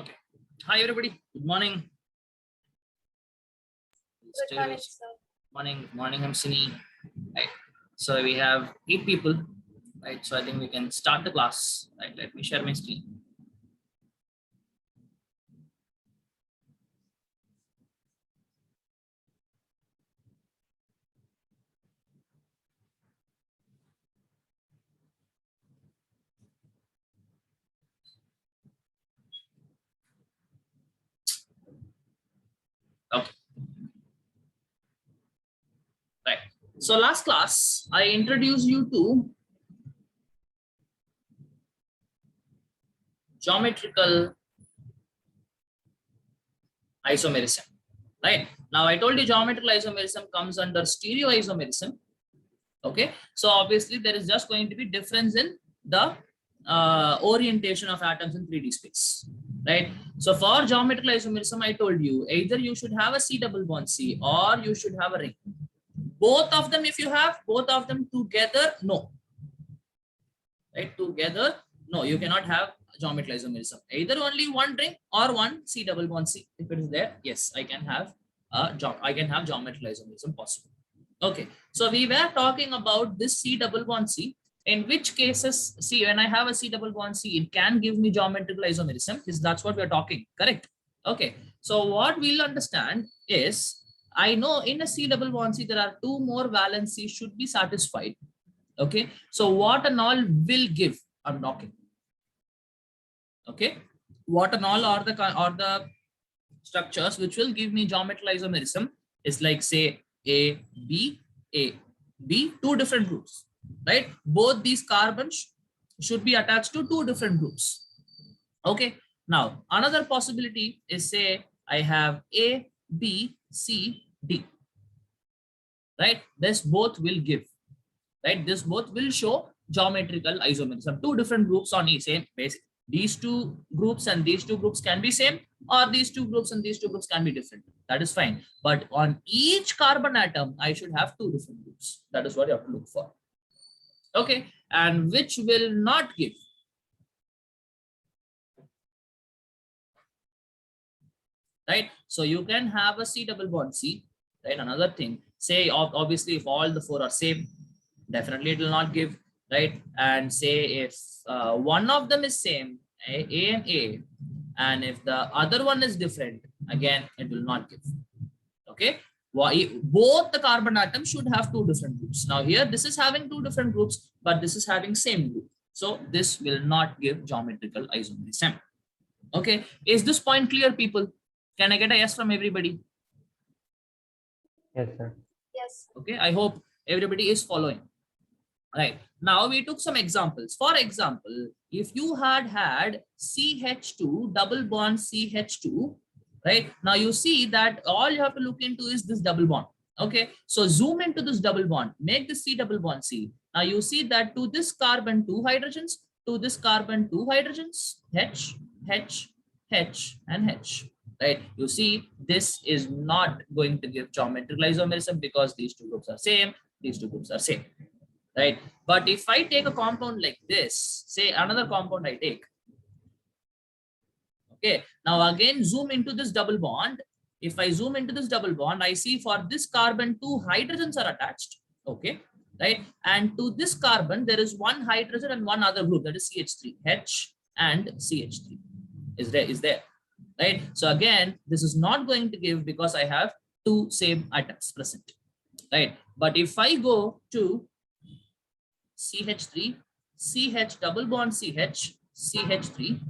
Okay. Hi, everybody. Good morning. Good morning, sir. Morning. I'm Sini. Right. So we have 8 people. Right. So I think we can start the class. Right. Let me share my screen. Okay. Right. So last class, I introduced you to geometrical isomerism. Right. Now I told you geometrical isomerism comes under stereoisomerism. Okay. So obviously there is just going to be difference in the orientation of atoms in 3D space. Right. So for geometrical isomerism, I told you either you should have a C double bond C or you should have a ring. Both of them, if you have both of them together, no. Right, together, no, you cannot have geometrical isomerism. Either only one ring or one C double bond C. If it is there, yes, I can have geometrical isomerism possible. Okay, so we were talking about this C double bond C. In which cases, see, when I have a C double bond C, it can give me geometrical isomerism. Is that's what we're talking, correct? Okay, so what we'll understand is, I know in a C double bond C, there are 2 more valencies should be satisfied. Okay, so what and all will give, I'm talking. Okay, what and all are the structures which will give me geometrical isomerism is like, say, A, B, 2 different groups, right? Both these carbons should be attached to 2 different groups. Okay, now another possibility is, say, I have A, B, C, D, right? This both will give, right? This both will show geometrical isomerism. 2 different groups on the same basic. These 2 groups and these 2 groups can be same, or these 2 groups and these 2 groups can be different. That is fine. But on each carbon atom, I should have 2 different groups. That is what you have to look for. Okay, and which will not give. Right, so you can have a C double bond C. Right, another thing, say, obviously if all the 4 are same, definitely it will not give. Right, and say if one of them is same, A and A, and if the other one is different, again it will not give. Okay, both the carbon atoms should have 2 different groups. Now here this is having 2 different groups, but this is having same group, so this will not give geometrical isomerism. Okay, is this point clear, people? Can I get a yes from everybody? Yes, sir. Yes. Okay, I hope everybody is following. Right. Now we took some examples. For example, if you had CH2 double bond CH2, right? Now you see that all you have to look into is this double bond. Okay. So zoom into this double bond, make the C double bond C. Now you see that to this carbon, two hydrogens, to this carbon, two hydrogens, H, H, H, and H. Right. You see, this is not going to give geometrical isomerism because these two groups are same. These two groups are same. Right? But if I take a compound like this, say another compound I take, okay, now again zoom into this double bond. If I zoom into this double bond, I see for this carbon, two hydrogens are attached, okay, right? And to this carbon, there is one hydrogen and one other group, that is CH3, H and CH3 is there, right? So again, this is not going to give because I have two same atoms present, right? But if I go to CH3, CH double bond CH, CH3,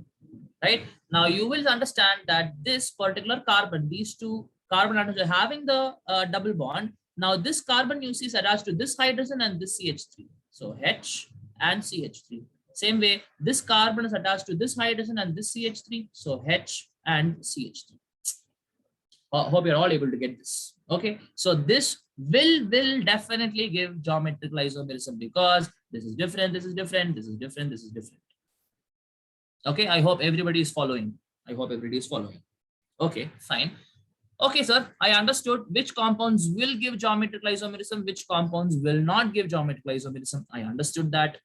right? Now you will understand that this particular carbon, these two carbon atoms are having the double bond. Now this carbon you see is attached to this hydrogen and this CH3. So H and CH3. Same way, this carbon is attached to this hydrogen and this CH3. So H and CH3. Hope you're all able to get this. Okay, so this will definitely give geometrical isomerism because this is different, this is different, this is different, this is different. Okay, I hope everybody is following. I hope everybody is following. Okay, fine. Okay, sir, I understood which compounds will give geometrical isomerism, which compounds will not give geometrical isomerism. I understood that.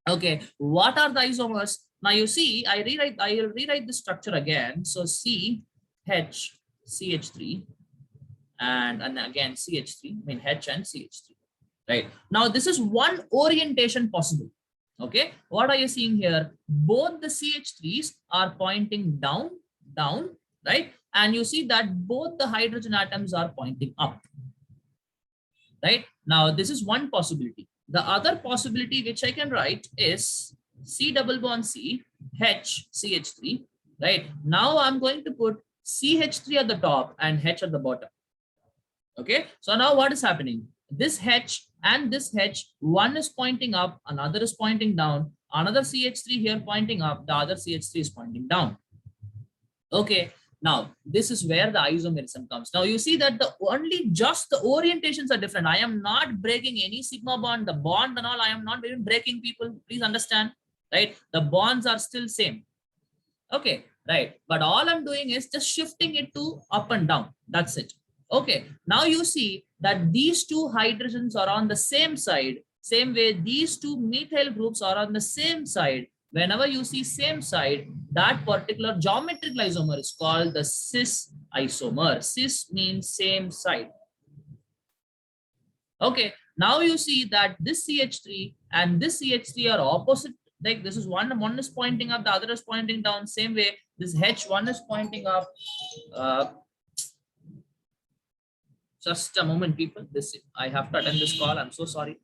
Okay, what are the isomers? Now you see, I will rewrite the structure again. So C, H, CH3, and again CH3, I mean H and CH3, right? Now this is one orientation possible. Okay, what are you seeing here? Both the CH3s are pointing down, right? And you see that both the hydrogen atoms are pointing up, right? Now this is one possibility. The other possibility which I can write is C double bond C, H, CH3, right? Now I'm going to put CH3 at the top and H at the bottom. Okay, so now what is happening? This H and this H, one is pointing up, another is pointing down, another CH3 here pointing up, the other CH3 is pointing down. Okay, now this is where the isomerism comes. Now you see that just the orientations are different. I am not breaking any sigma bond, the bond and all, I am not even breaking, people. Please understand, right? The bonds are still same. Okay, right. But all I'm doing is just shifting it to up and down. That's it. Okay, now you see that these two hydrogens are on the same side. Same way, these two methyl groups are on the same side. Whenever you see same side, that particular geometrical isomer is called the cis isomer. Cis means same side. Okay, now you see that this CH3 and this CH3 are opposite. Like this is one is pointing up, the other is pointing down. Same way, this H1 is pointing up. Just a moment, people. This I have to attend this call. I'm so sorry.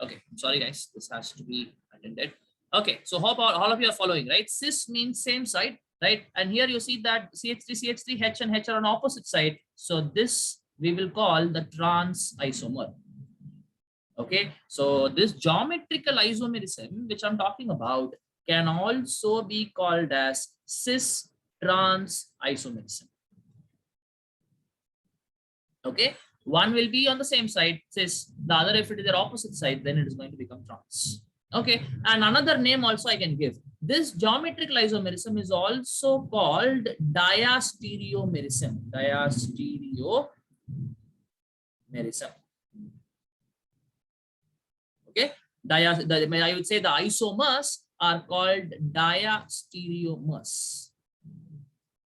Okay, I'm sorry guys, this has to be attended. Okay, so hope all of you are following, right? Cis means same side, right? And here you see that CH3, H and H are on opposite side. So this we will call the trans isomer. Okay, so this geometrical isomerism, which I'm talking about, can also be called as cis trans isomerism. Okay, one will be on the same side, cis, the other, if it is their opposite side, then it is going to become trans. Okay, and another name also I can give. This geometrical isomerism is also called diastereomerism. Diastereomerism. Okay, I would say the isomers are called diastereomers.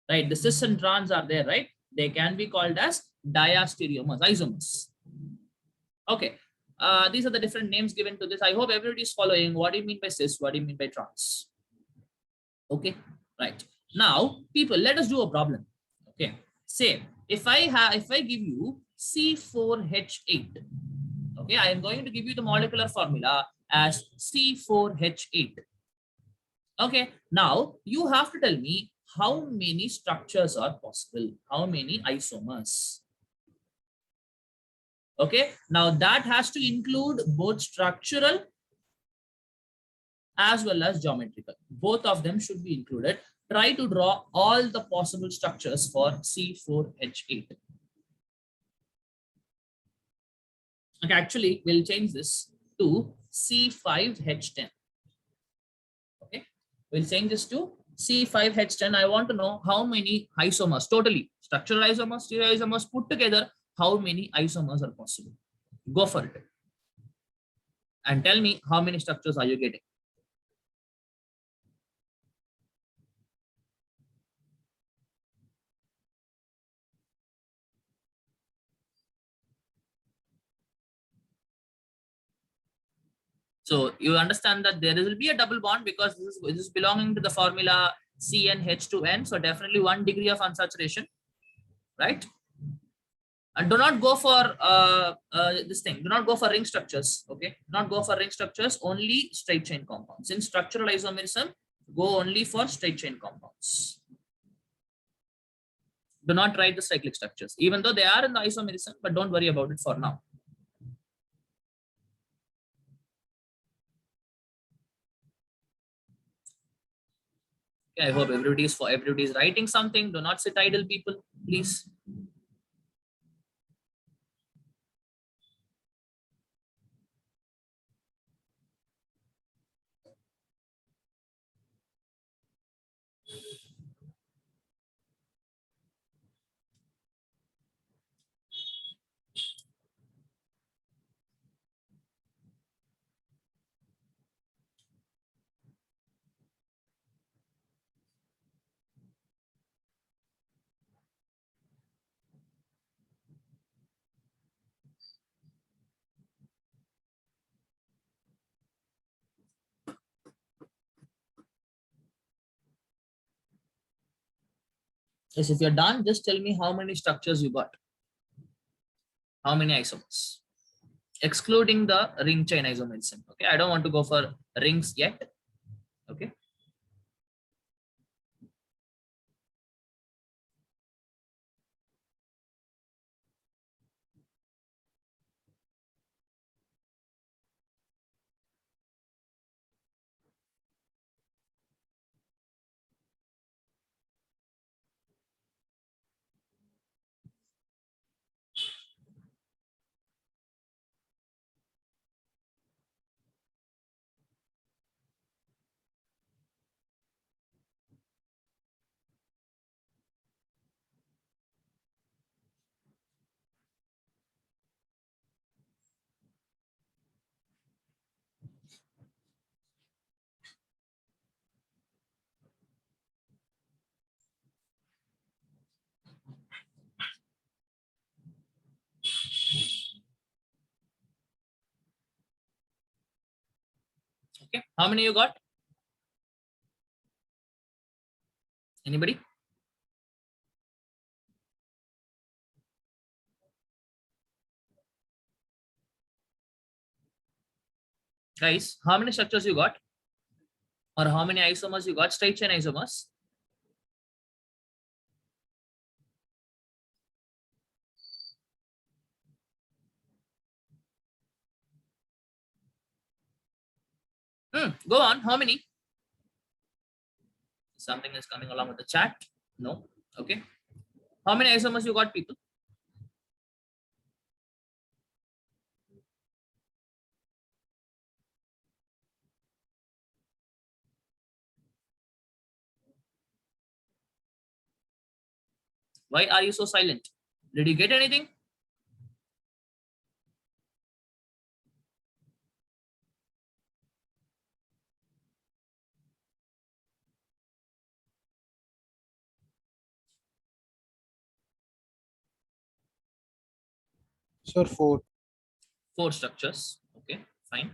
Right, the cis and trans are there, right? They can be called as diastereomers, isomers. Okay, these are the different names given to this. I hope everybody is following. What do you mean by cis? What do you mean by trans? Okay, right. Now, people, let us do a problem. Okay, say if I give you C4H8. Okay, I am going to give you the molecular formula as C4H8. Okay, now you have to tell me how many structures are possible, how many isomers. Okay, now that has to include both structural as well as geometrical. Both of them should be included. Try to draw all the possible structures for C4H8. Okay, actually, we'll change this to C5H10. Okay, we'll change this to C5H10. I want to know how many isomers, totally, structural isomers, stereo isomers put together, how many isomers are possible. Go for it. And tell me how many structures are you getting. So you understand that there will be a double bond because this is belonging to the formula CnH2n. So definitely 1 degree of unsaturation, right? And do not go for this thing. Do not go for ring structures. Okay, do not go for ring structures. Only straight chain compounds. In structural isomerism, go only for straight chain compounds. Do not write the cyclic structures, even though they are in the isomerism, but don't worry about it for now. Okay, I hope everybody is writing something. Do not sit idle, people, please. Yes, if you're done, just tell me how many structures you got. How many isomers? Excluding the ring chain isomerism. Okay, I don't want to go for rings yet. Okay. Okay. How many you got? Anybody? Guys, how many structures you got? Or how many isomers you got? Straight chain isomers. Go on. How many? Something is coming along with the chat. No. Okay. How many isomers you got, people? Why are you so silent? Did you get anything? Sir, 4. 4 structures. Okay, fine.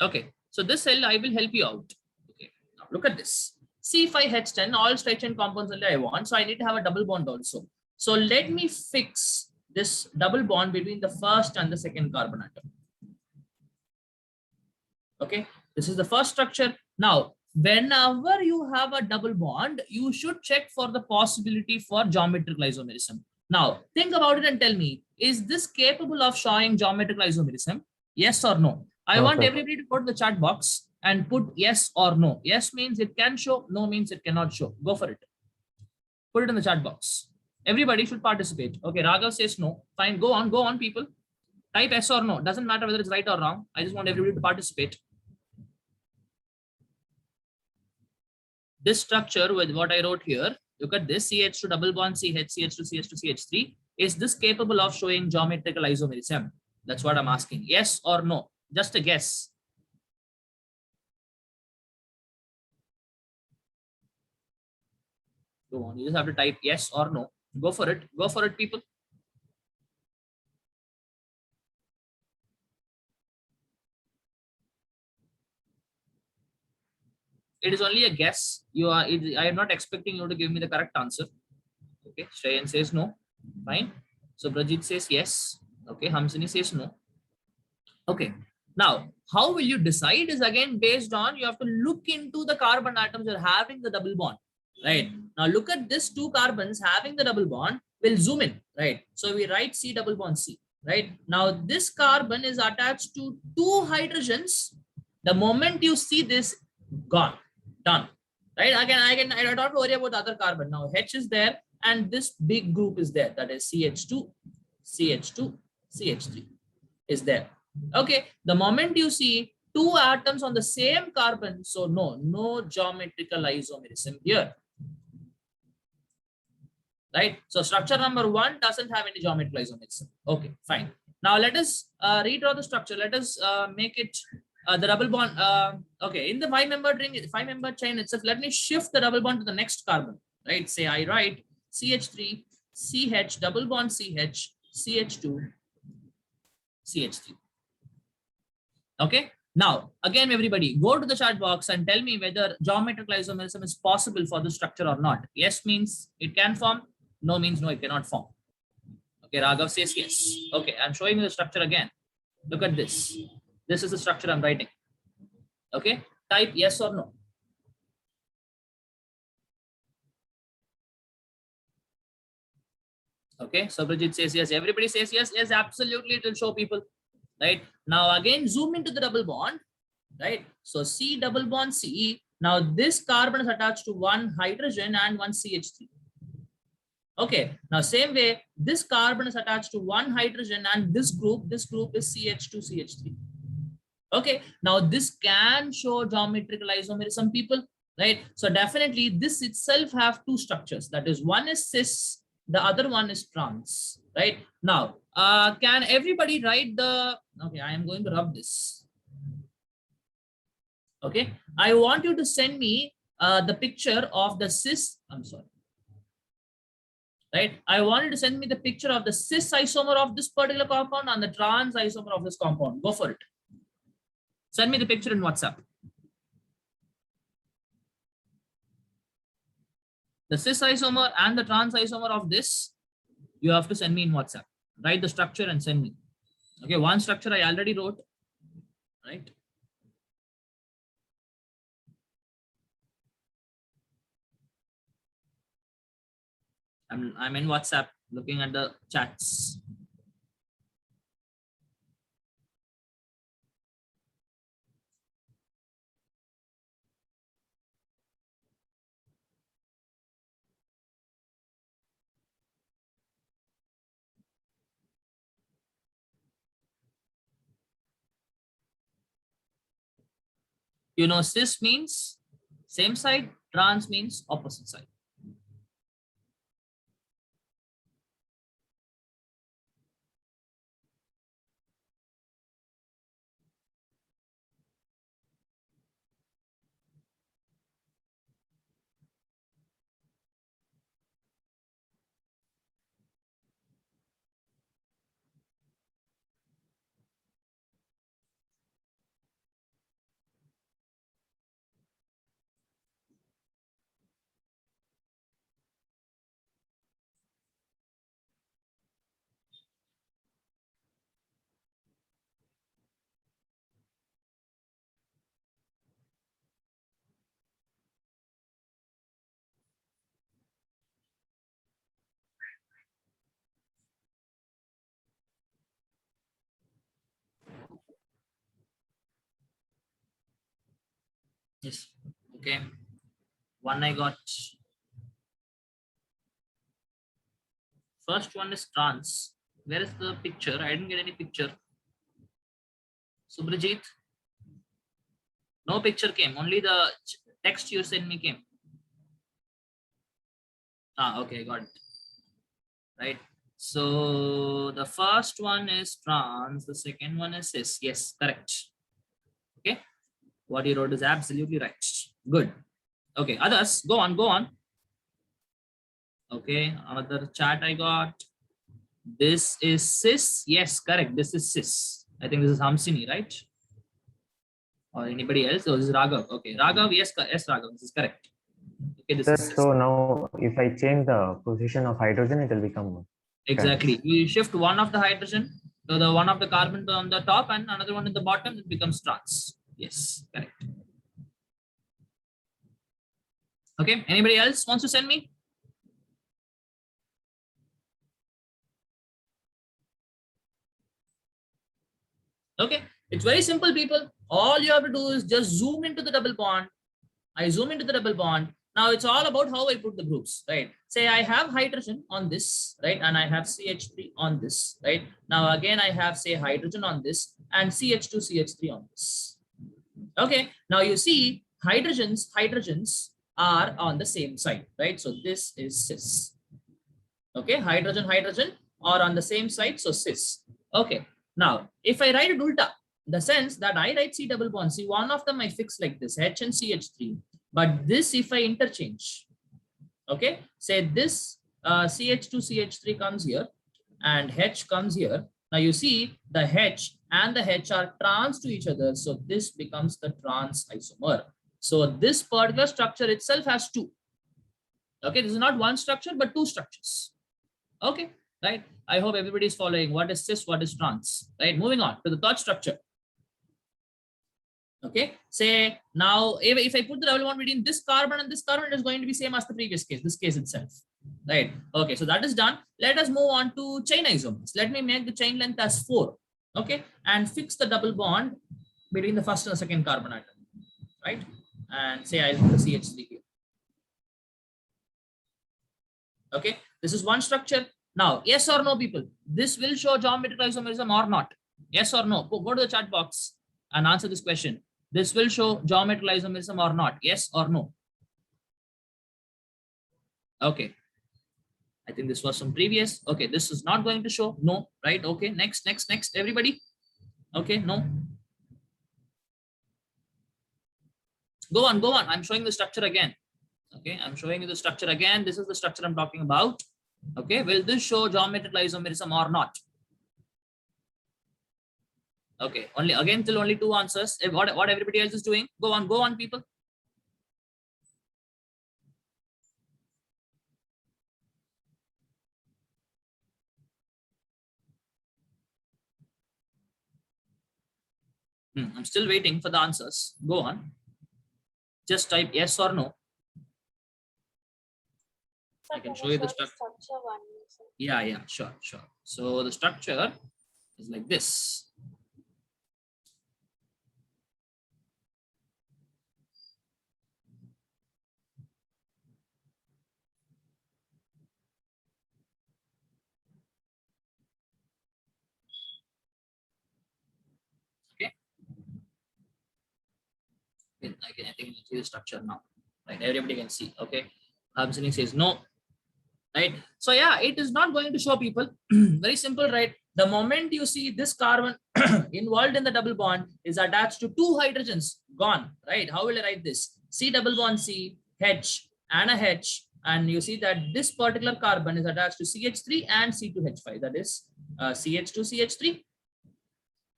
Okay, so this cell I will help you out. Okay, now look at this. C5H10, all straight chain compounds only I want. So I need to have a double bond also. So let me fix this double bond between the first and the second carbon atom. Okay, this is the first structure. Now, whenever you have a double bond, you should check for the possibility for geometrical isomerism. Now, think about it and tell me, is this capable of showing geometrical isomerism? Yes or no? I No, want sir. everybody to go to the chat box and put yes or no. Yes means it can show, no means it cannot show. Go for it. Put it in the chat box. Everybody should participate. Okay, Raghav says no. Fine, go on, people. Type yes or no. Doesn't matter whether it's right or wrong. I just want everybody to participate. This structure with what I wrote here, look at this, CH2 double bond CH, CH2, CH2, CH3. Is this capable of showing geometrical isomerism? That's what I'm asking. Yes or no? Just a guess. Go on. You just have to type yes or no. Go for it. Go for it, people. It is only a guess. I am not expecting you to give me the correct answer. Okay. Shreyan says no. Fine. So Brajit says yes. Okay. Hamsini says no. Okay. Now, how will you decide is again based on you have to look into the carbon atoms that are having the double bond, right? Now, look at this 2 carbons having the double bond. We'll zoom in, right? So we write C double bond C, right? Now, this carbon is attached to 2 hydrogens. The moment you see this, gone, done, right? Again, I don't have to worry about the other carbon. Now, H is there and this big group is there. That is CH2, CH2, CH3 is there. Okay, the moment you see 2 atoms on the same carbon, so no geometrical isomerism here, right? So structure number 1 doesn't have any geometrical isomerism. Okay, fine. Now let us redraw the structure. Let us make it the double bond. Okay, in the 5-member ring, 5-member chain itself, let me shift the double bond to the next carbon, right? Say I write CH3, CH, double bond CH, CH2, CH3. Okay. Now, again, everybody, go to the chat box and tell me whether geometrical isomerism is possible for the structure or not. Yes means it can form. No means no, it cannot form. Okay, Raghav says yes. Okay, I'm showing you the structure again. Look at this. This is the structure I'm writing. Okay, type yes or no. Okay, so Bridget says yes. Everybody says yes. Yes, absolutely. It will show people. Right now, again, zoom into the double bond. Right, so C double bond C. Now this carbon is attached to 1 hydrogen and 1 CH3. Okay, now same way, this carbon is attached to 1 hydrogen and this group is CH2, CH3. Okay, now this can show geometrical isomerism, people, right? So definitely this itself have 2 structures. That is, one is cis, the other one is trans, right? Now, can everybody write the, okay, I am going to rub this. Okay, I want you to send me the picture of the cis, I'm sorry. Right, I want you to send me the picture of the cis isomer of this particular compound and the trans isomer of this compound. Go for it. Send me the picture in WhatsApp. The cis isomer and the trans isomer of this, you have to send me in WhatsApp. Write the structure and send me. Okay, one structure I already wrote, right? I'm in WhatsApp looking at the chats. You know, cis means same side, trans means opposite side. Yes. Okay. One I got. First one is trans. Where is the picture? I didn't get any picture. Subrajit, no picture came. Only the text you sent me came. Ah, okay, got it. Right. So the first one is trans. The second one is cis. Yes, correct. Okay. What you wrote is absolutely right. Good. Okay. Others, go on, go on. Okay. Another chat I got. This is cis. Yes, correct. This is cis. I think this is Hamsini, right? Or anybody else? Oh, this is Raghav. Okay. Raghav, yes, yes, Raghav. This is correct. Okay, this Sir, is cis. so now if I change the position of hydrogen, it will become Exactly. We shift one of the hydrogen to the one of the carbon on the top and another one at the bottom, it becomes trans. Yes, correct. Okay. Anybody else wants to send me? Okay. It's very simple, people. All you have to do is just zoom into the double bond. I zoom into the double bond. Now it's all about how I put the groups, right? Say I have hydrogen on this, right? And I have CH3 on this, right? Now again, I have say hydrogen on this and CH2, CH3 on this. Okay. Now you see hydrogens are on the same side, right? So this is cis. Okay. Hydrogen are on the same side. So cis. Okay. Now, if I write it ulta, the sense that I write C double bond, see one of them I fix like this, H and CH3. But this, if I interchange, okay, say this CH2, CH3 comes here and H comes here. Now you see the H and the H are trans to each other. So this becomes the trans isomer. So this particular structure itself has two. Okay, this is not one structure, but two structures. Okay, right? I hope everybody is following what is cis, what is trans, right? Moving on to the third structure. Okay, say now if I put the double bond between this carbon and this carbon, it is going to be same as the previous case, this case itself, right? Okay, so that is done. Let us move on to chain isomers. Let me make the chain length as 4, okay, and fix the double bond between the first and the second carbon atom, right? And say I'll put the CH3 here. Okay, this is one structure. Now, yes or no, people, this will show geometrical isomerism or not? Yes or no? Go to the chat box and answer this question. This will show geometrical isomerism or not? Yes or no? Okay. I think this was some previous. Okay, this is not going to show. No, right? Okay, next, everybody. Okay, no. Go on, go on. I'm showing the structure again. Okay, I'm showing you the structure again. This is the structure I'm talking about. Okay, will this show geometrical isomerism or not? Okay, only again till only two answers. What everybody else is doing. Go on, people. I'm still waiting for the answers. Go on. Just type yes or no. I can show you the structure. Yeah, sure. So the structure is like this. Okay. I think you can see the structure now. Right, everybody can see. Okay. Hamsini says no. Right. So yeah, it is not going to show, people. Very simple, right? The moment you see this carbon involved in the double bond is attached to two hydrogens, gone, right? How will I write this? C double bond C, H and a H, and you see that this particular carbon is attached to CH3 and C2H5, that is CH2CH3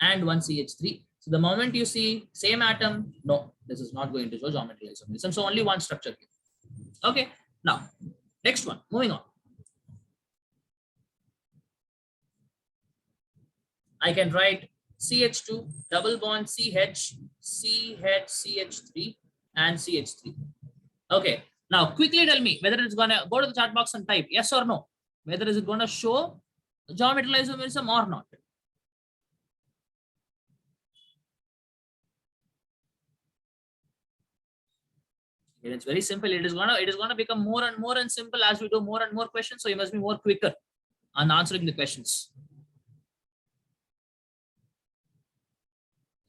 and one CH3. So the moment you see same atom, no, this is not going to show geometrical isomerism. So only one structure here. Okay, now next one, moving on. I can write CH2 double bond CH, CH, CH3 and CH3. Okay, now quickly tell me whether it's gonna go to the chat box and type yes or no, whether is it gonna show geometrical isomerism or not. It's very simple. It is gonna become more and more and simple as we do more and more questions. So you must be more quicker on answering the questions.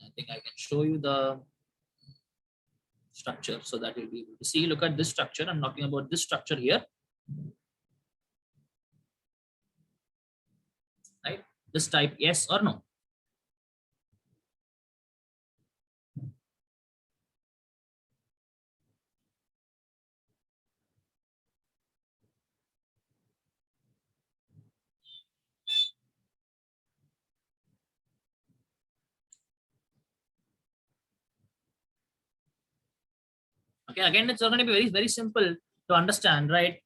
I think I can show you the structure so that you'll be able to see. Look at this structure. I'm talking about this structure here. Right? Just type yes or no. Okay, again, it's going to be very, very simple to understand, right?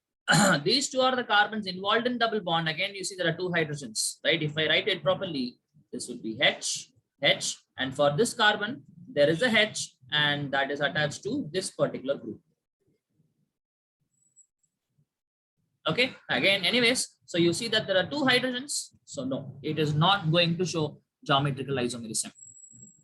These two are the carbons involved in double bond. Again, you see there are two hydrogens, right? If I write it properly, this would be H, H, and for this carbon, there is a H, and that is attached to this particular group. Okay, again, anyways, so you see that there are two hydrogens. So no, it is not going to show geometrical isomerism,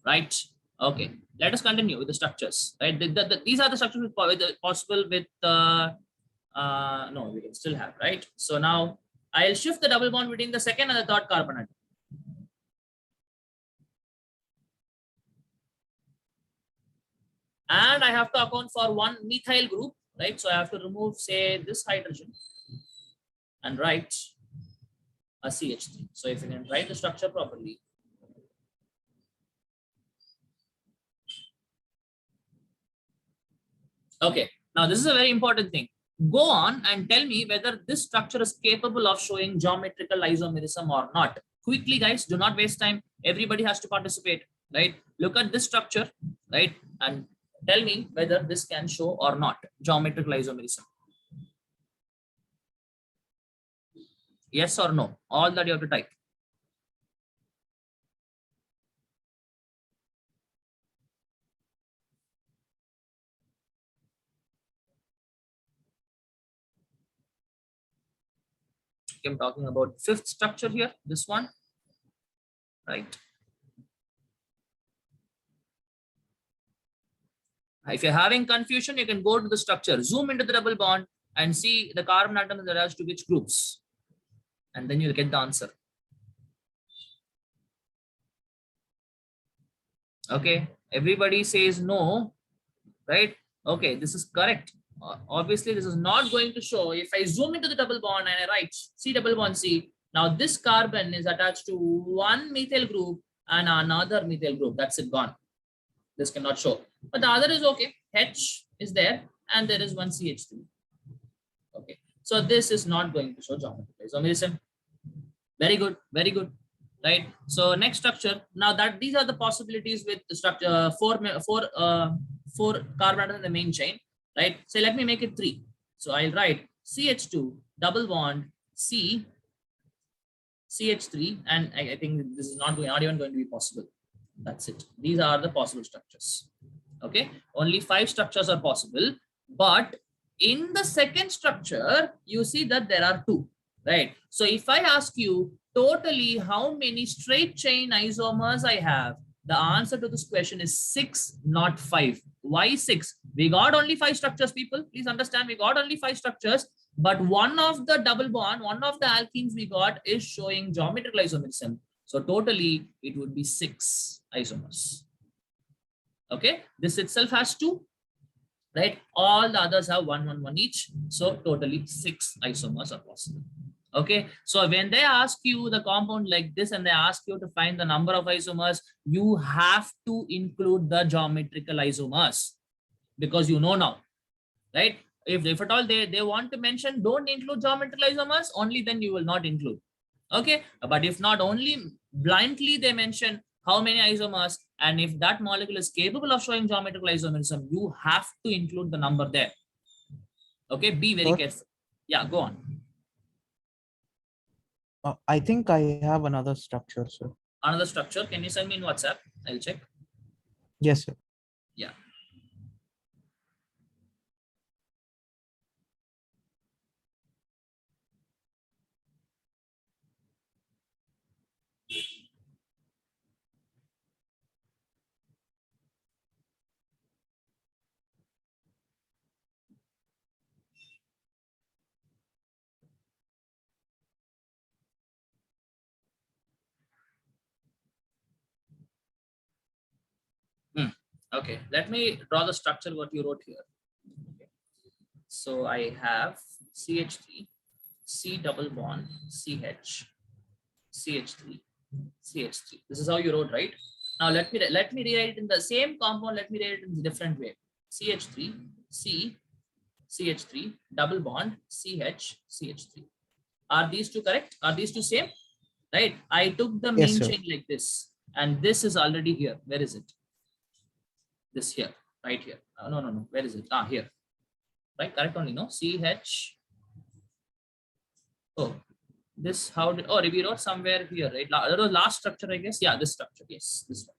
right? Okay, let us continue with the structures, right? These are the structures with possible with no, we can still have, right? So now I'll shift the double bond between the second and the third carbon atom. And I have to account for one methyl group, right? So I have to remove, say, this hydrogen and write a CH3. So if you can write the structure properly. Okay, now this is a very important thing. Go on and tell me whether this structure is capable of showing geometrical isomerism or not. Quickly, guys, do not waste time. Everybody has to participate, right? Look at this structure, right? And tell me whether this can show or not geometrical isomerism. Yes or no? All that you have to type. I'm talking about fifth structure here, this one, right? If you're having confusion, you can go to the structure, zoom into the double bond and see the carbon atom is attached to which groups. And then you'll get the answer. Okay, everybody says no, right? Okay, this is correct. Obviously, this is not going to show. If I zoom into the double bond and I write C double bond C, now this carbon is attached to one methyl group and another methyl group. That's it, gone. This cannot show. But the other is okay. H is there and there is one CH3. Okay, so this is not going to show geometrical isomerism. Very good, very good. Right. So next structure. Now that these are the possibilities with the structure four carbon atoms in the main chain. Right. So let me make it 3. So I'll write CH2 double bond C CH3, and I think this is not even going to be possible. That's it. These are the possible structures. Okay. Only 5 structures are possible, but in the second structure, you see that there are 2. Right. So if I ask you totally how many straight chain isomers I have, the answer to this question is 6, not 5. Why 6? We got only 5 structures, people. Please understand, we got only 5 structures, but one of the double bond, one of the alkenes we got is showing geometrical isomerism. So totally it would be 6 isomers. Okay, this itself has 2. Right, all the others have 1, 1, 1 each. So totally 6 isomers are possible. Okay, so when they ask you the compound like this and they ask you to find the number of isomers, you have to include the geometrical isomers because you know now, right? If at all they want to mention don't include geometrical isomers, only then you will not include. Okay, but if not, only blindly they mention how many isomers, and if that molecule is capable of showing geometrical isomerism, you have to include the number there. Okay, be very careful. Yeah, go on. I think I have another structure, sir. Another structure, can you send me in WhatsApp? I'll check. Yes, sir. Yeah. Okay, let me draw the structure what you wrote here. Okay. So I have CH3, C double bond, CH, CH3, CH3. This is how you wrote, right? Now let me rewrite it in the same compound. Let me write it in a different way. CH3, C, CH3, double bond, CH, CH3. Are these two correct? Are these two same? Right? I took the Yes, main sir. chain like this, and this is already here. Where is it? This here, right here. No. Where is it? Ah, here. Right? Correct only, no? CH. Oh, this how did, oh, we wrote somewhere here, right? That was last structure, I guess. Yeah, this structure. Yes, this one.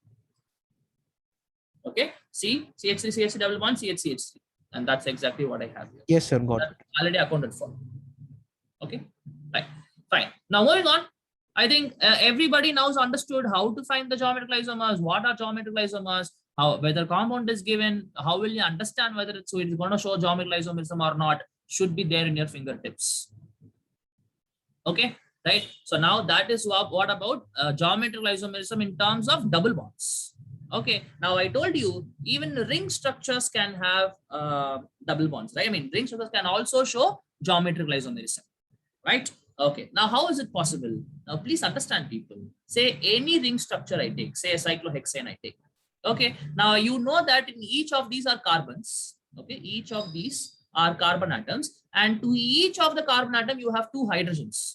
Okay. C, CH3, CH3 double bond, CH, CH3. And that's exactly what I have here. Yes, sir. Got That's it. already accounted for. Okay. Right. Fine. Now moving on. I think everybody now has understood how to find the geometrical isomers, what are geometrical isomers, how whether compound is given, how will you understand whether it's going to show geometrical isomerism or not, should be there in your fingertips. Okay, right? So now that is what about geometrical isomerism in terms of double bonds. Okay, now I told you even ring structures can have double bonds, right? I mean, ring structures can also show geometrical isomerism, right? Okay, now how is it possible? Now please understand, people. Say any ring structure I take, say a cyclohexane I take. Okay, now you know that in each of these are carbons. Okay, each of these are carbon atoms, and to each of the carbon atom you have two hydrogens.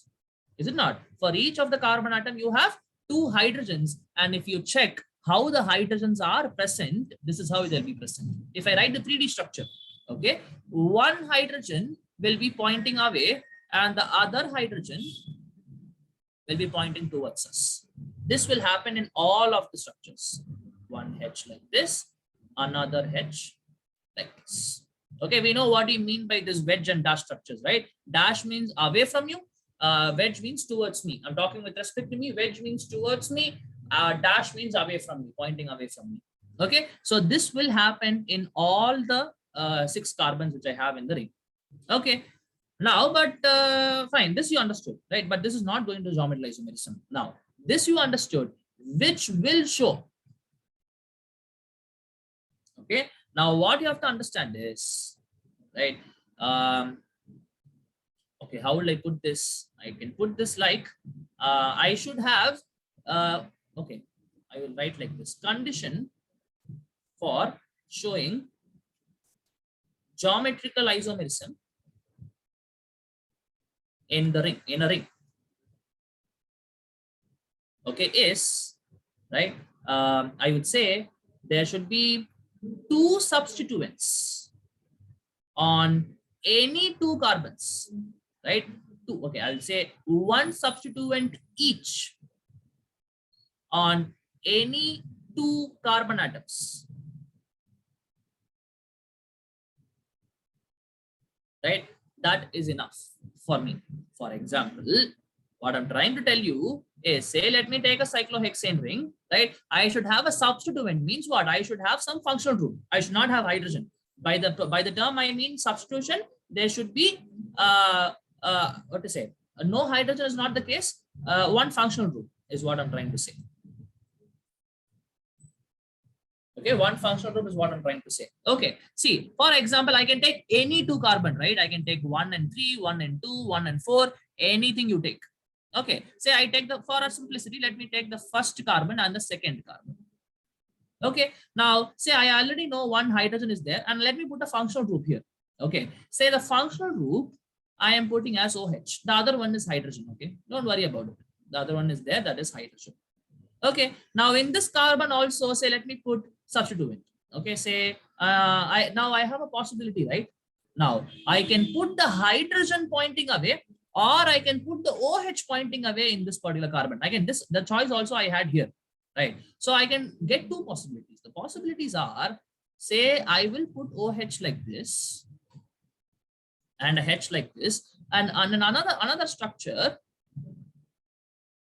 Is it not? For each of the carbon atom you have two hydrogens, and if you check how the hydrogens are present, this is how they'll be present. If I write the 3D structure, okay, one hydrogen will be pointing away and the other hydrogen will be pointing towards us. This will happen in all of the structures. One H like this, another H like this. Okay, we know what you mean by this wedge and dash structures, right? Dash means away from you. Wedge means towards me. I'm talking with respect to me. Wedge means towards me. Dash means away from me, pointing away from me. Okay, so this will happen in all the 6 carbons which I have in the ring. Okay, now, but fine, this you understood, right? But this is not going to geometrical isomerism. Now, this you understood, which will show. Okay, now what you have to understand is, right? Okay, how will I put this? I can put this like, I should have, okay, I will write like this: condition for showing geometrical isomerism in the ring, in a ring, okay, is, right, I would say there should be 2 substituents on any 2 carbons, right? 2, okay, I'll say 1 substituent each on any 2 carbon atoms, right? That is enough for me. For example, what I'm trying to tell you is, say, let me take a cyclohexane ring, right? I should have a substituent, means what? I should have some functional group. I should not have hydrogen. By the term I mean substitution, there should be what to say? No hydrogen is not the case. 1 functional group is what I'm trying to say. Okay, 1 functional group is what I'm trying to say. Okay, see, for example, I can take any 2 carbon, right? I can take 1 and 3, 1 and 2, 1 and 4, anything you take. Okay, say I take for our simplicity, let me take the first carbon and the second carbon. Okay, now say I already know 1 hydrogen is there, and let me put a functional group here. Okay, say the functional group I am putting as OH. The other one is hydrogen. Okay, don't worry about it. The other one is there, that is hydrogen. Okay, now in this carbon also, say let me put substituent. Okay, say now I have a possibility, right? Now I can put the hydrogen pointing away, or I can put the OH pointing away in this particular carbon. Again, the choice also I had here, right? So I can get 2 possibilities. The possibilities are, say I will put OH like this and a H like this, and another structure,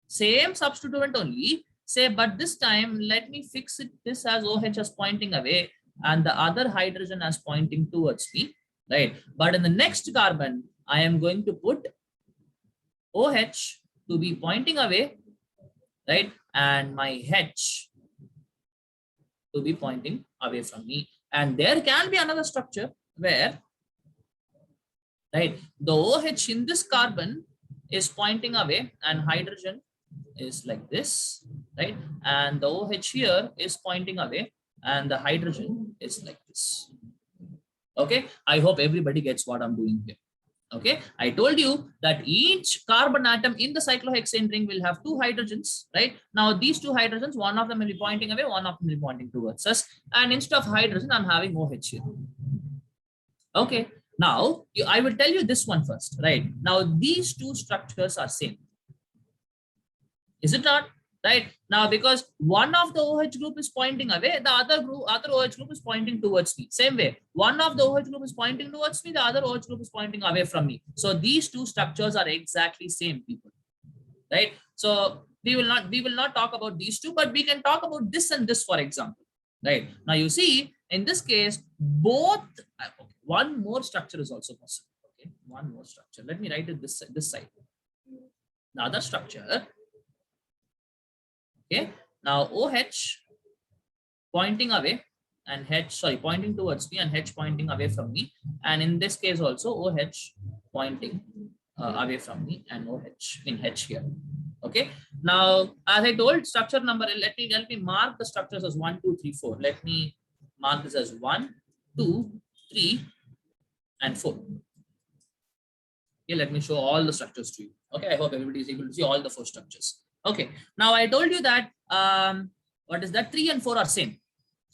same substituent only, say, but this time let me fix it this as OH as pointing away and the other hydrogen as pointing towards me, right? But in the next carbon, I am going to put OH to be pointing away, right? And my H to be pointing away from me. And there can be another structure where, right, the OH in this carbon is pointing away and hydrogen is like this, right? And the OH here is pointing away and the hydrogen is like this. Okay, I hope everybody gets what I'm doing here. Okay, I told you that each carbon atom in the cyclohexane ring will have 2 hydrogens, right? Now these 2 hydrogens, one of them will be pointing away, one of them will be pointing towards us. And instead of hydrogen, I'm having OH here. Okay, now I will tell you this one first, right? Now these 2 structures are same. Is it not? Right now, because one of the OH group is pointing away, the other OH group is pointing towards me. Same way, one of the OH group is pointing towards me, the other OH group is pointing away from me. So these 2 structures are exactly same, people. Right? So we will not talk about these 2, but we can talk about this and this, for example. Right? Now you see, in this case, both. One more structure is also possible. Okay, one more structure. Let me write it this side. The other structure. Okay, now OH pointing away and pointing towards me and H pointing away from me. And in this case also OH pointing away from me and OH in H here. Okay, now as I told, structure number, let me mark the structures as 1, 2, 3, 4. Let me mark this as 1, 2, 3, and 4. Okay, let me show all the structures to you. Okay, I hope everybody is able to see all the 4 structures. Okay, now I told you that what is that, 3 and 4 are same.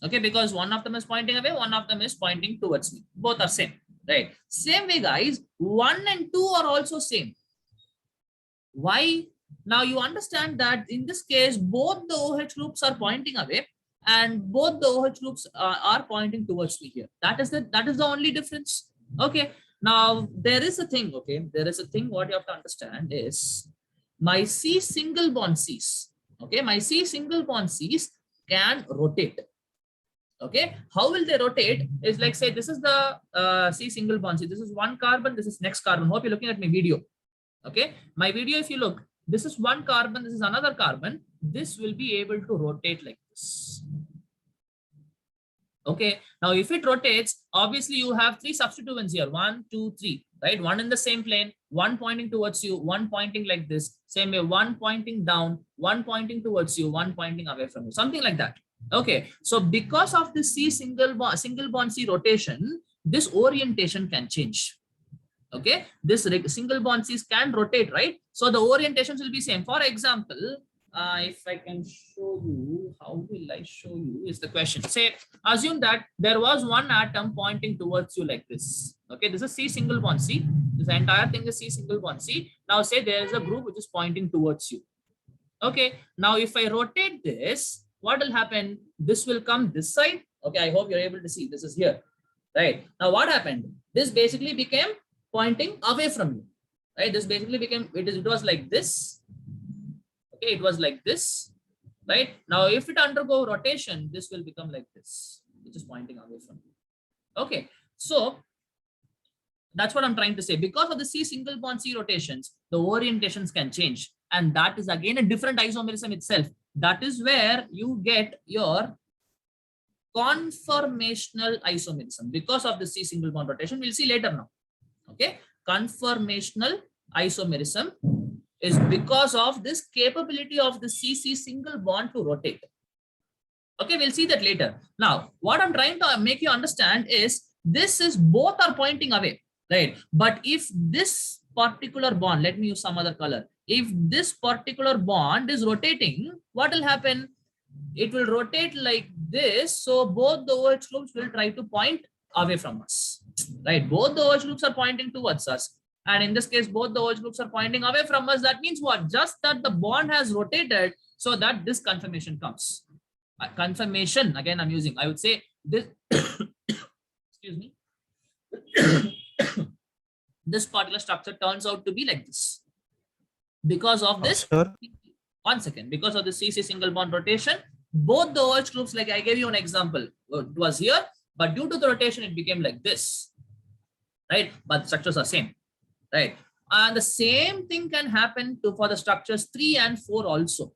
Okay, because one of them is pointing away, one of them is pointing towards me. Both are same, right? Same way, guys, 1 and 2 are also same. Why? Now you understand that in this case, both the OH groups are pointing away and both the OH groups are pointing towards me here. That is the only difference. Okay, now there is a thing, okay, there is a thing. What you have to understand is my C single bond Cs, okay, my C single bond Cs can rotate. Okay, how will they rotate? Is like, say this is the C single bond C, this is one carbon, this is next carbon. Hope you're looking at my video. Okay, my video, if you look, this is one carbon, this is another carbon. This will be able to rotate like this. Okay, now if it rotates, obviously you have 3 substituents here, 1, 2, 3, right? One in the same plane, one pointing towards you, one pointing like this. Same way, one pointing down, one pointing towards you, one pointing away from you, something like that. Okay, so because of the C single bond C rotation, this orientation can change. Okay, this single bond Cs can rotate, right? So the orientations will be same. For example, if I can show you, how will I show you is the question. Say, assume that there was one atom pointing towards you like this. Okay, this is C single bond C. This entire thing is C single bond C. Now say there is a group which is pointing towards you. Okay, now if I rotate this, what will happen? This will come this side. Okay, I hope you're able to see. This is here, right? Now what happened? This basically became pointing away from you, right? This basically became, it was like this. Okay, it was like this, right? Now if it undergo rotation, this will become like this, which is pointing away from you. Okay, so that's what I'm trying to say. Because of the C single bond C rotations, the orientations can change, and that is again a different isomerism itself. That is where you get your conformational isomerism because of the C single bond rotation. We'll see later now. Okay, conformational isomerism is because of this capability of the CC single bond to rotate. Okay, we'll see that later. Now, what I'm trying to make you understand is this is both are pointing away, right? But if this particular bond, let me use some other color. If this particular bond is rotating, what will happen? It will rotate like this. So both the OH groups will try to point away from us, right? Both the OH groups are pointing towards us. And in this case, both the OH groups are pointing away from us. That means what? Just that the bond has rotated so that this conformation comes. Conformation, again, I'm using, I would say this, excuse me. This particular structure turns out to be like this. Because of this, one second, because of the CC single bond rotation, both the OH groups, like I gave you an example, it was here, but due to the rotation, it became like this, right? But the structures are same, right? And the same thing can happen for the structures 3 and 4 also.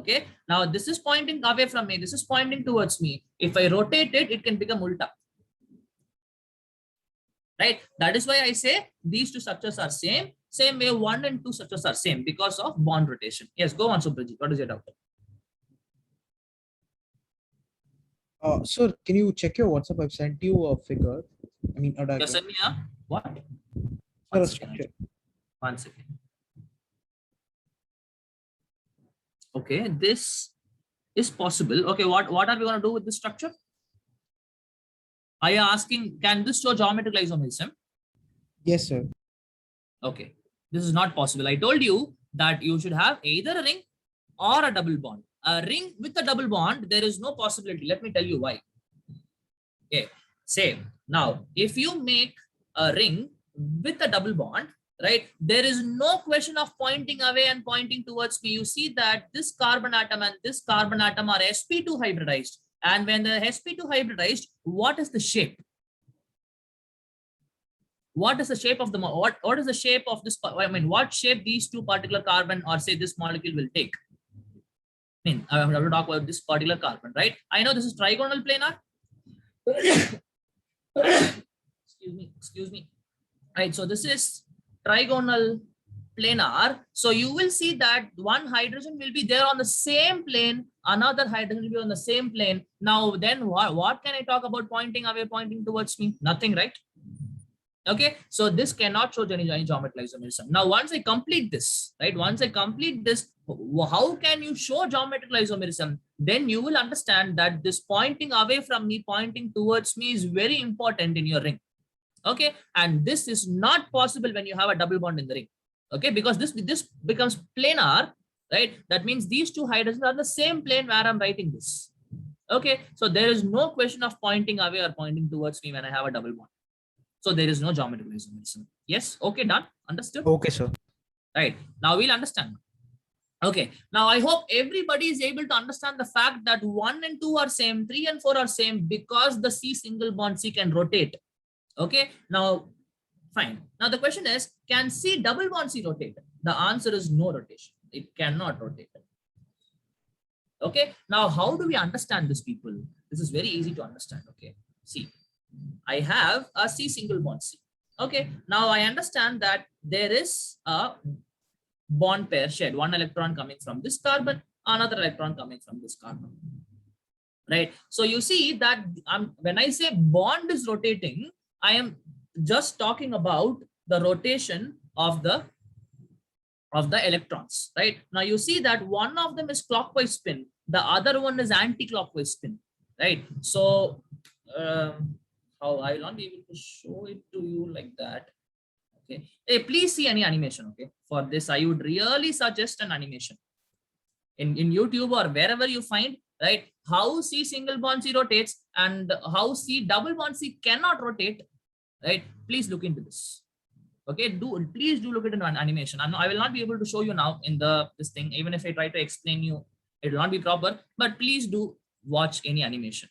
Okay. Now this is pointing away from me. This is pointing towards me. If I rotate it, it can become ulta. Right. That is why I say these two structures are same. Same way 1 and 2 structures are same because of bond rotation. Yes, go on, Subrajit. What is your doubt? Sir, can you check your WhatsApp? I've sent you a figure. I mean, a You diagram. send me a what? Sir, One a second. structure. 1 second. Okay, this is possible. Okay, what are we going to do with this structure? Are you asking, can this show geometrical isomerism? Yes, sir. Okay, this is not possible. I told you that you should have either a ring or a double bond. A ring with a double bond, there is no possibility. Let me tell you why. Okay, same. Now, if you make a ring with a double bond, right, there is no question of pointing away and pointing towards me. You see that this carbon atom and this carbon atom are sp2 hybridized. And when the sp2 hybridized, what is the shape? What is the shape of the what is the shape of this? I mean, what shape these two particular carbon or say this molecule will take? I mean, I have to talk about this particular carbon, right? I know this is trigonal planar. Excuse me. Right, so this is trigonal planar. So you will see that one hydrogen will be there on the same plane, another hydrogen will be on the same plane. Now then what can I talk about pointing away, pointing towards me? Nothing, right? Okay, so this cannot show any geometrical isomerism. Now once I complete this, right, once I complete this, how can you show geometrical isomerism? Then you will understand that this pointing away from me, pointing towards me is very important in your ring. Okay, and this is not possible when you have a double bond in the ring. Okay, because this becomes planar, right? That means these two hydrogens are the same plane where I'm writing this. Okay, so there is no question of pointing away or pointing towards me when I have a double bond. So there is no geometrical isomerism. Yes, okay, done, understood. Okay, sir. Right, now we'll understand. Okay, now I hope everybody is able to understand the fact that 1 and 2 are same, 3 and 4 are same because the C single bond C can rotate. Okay, now fine. Now the question is, can C double bond C rotate? The answer is no rotation. It cannot rotate. Okay, now how do we understand this, people? This is very easy to understand. Okay, see, I have a C single bond C. Okay, now I understand that there is a bond pair shared, one electron coming from this carbon, another electron coming from this carbon. Right, so you see that when I say bond is rotating, I am just talking about the rotation of the electrons. Right, now you see that one of them is clockwise spin, the other one is anti-clockwise spin. Right, so how I will not be able to show it to you like that. Okay, hey, please see any animation. Okay, for this I would really suggest an animation in YouTube or wherever you find, right, how C single bond C rotates and how C double bond C cannot rotate. Right, please look into this. Okay, please do look at an animation. I will not be able to show you now in this thing. Even if I try to explain you, it will not be proper, but please do watch any animation.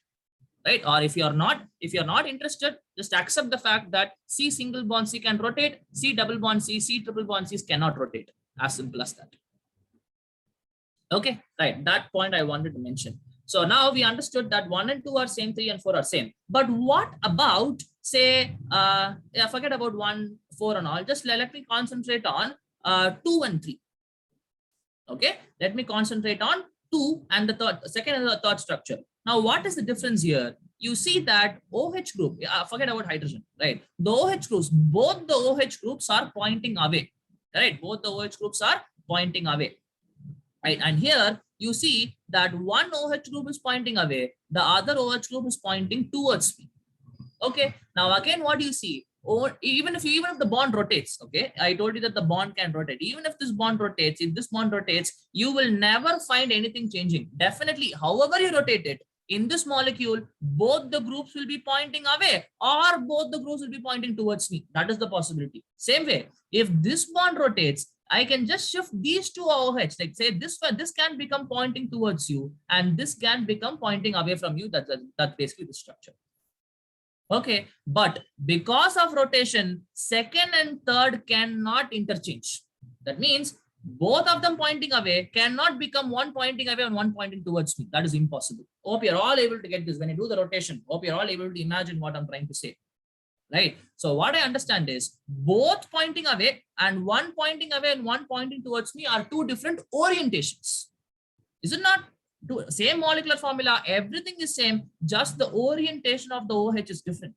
Right, or if you're not interested, just accept the fact that C single bond C can rotate, C double bond C, C triple bond C cannot rotate. As simple as that. Okay, right, that point I wanted to mention. So now we understood that 1 and 2 are same, 3 and 4 are same. But what about, say, forget about 1, 4 and all. Just let me concentrate on 2 and 3. Okay, let me concentrate on 2 and the second and the third structure. Now, what is the difference here? You see that OH group, forget about hydrogen, right? The OH groups, both the OH groups are pointing away, right? Both the OH groups are pointing away, right? And here you see that one OH group is pointing away, the other OH group is pointing towards me. Okay, now again, what do you see? Or even if the bond rotates, okay, I told you that the bond can rotate. Even if this bond rotates, you will never find anything changing. Definitely, however you rotate it, in this molecule, both the groups will be pointing away or both the groups will be pointing towards me. That is the possibility. Same way, if this bond rotates, I can just shift these two OH, like say this can become pointing towards you and this can become pointing away from you. That's basically the structure. Okay, but because of rotation, second and third cannot interchange. That means both of them pointing away cannot become one pointing away and one pointing towards me. That is impossible. Hope you're all able to get this. When you do the rotation, hope you're all able to imagine what I'm trying to say. Right? So what I understand is both pointing away and one pointing away and one pointing towards me are two different orientations. Is it not? Same molecular formula, everything is same, just the orientation of the OH is different.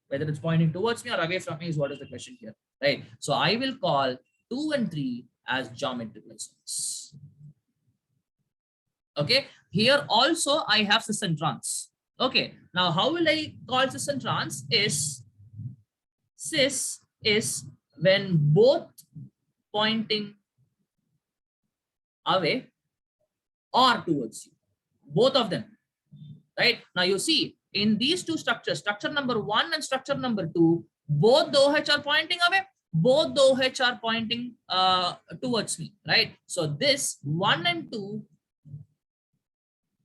Whether it's pointing towards me or away from me is what is the question here, right? So I will call 2 and 3 as geometrical isomers. Okay, here also I have cis and trans. Okay, now how will I call cis and trans? Is cis is when both pointing away or towards you, both of them, right? Now you see in these two structures, structure number 1 and structure number 2, both the OH are pointing away, both the OH are pointing towards me, right? So this 1 and 2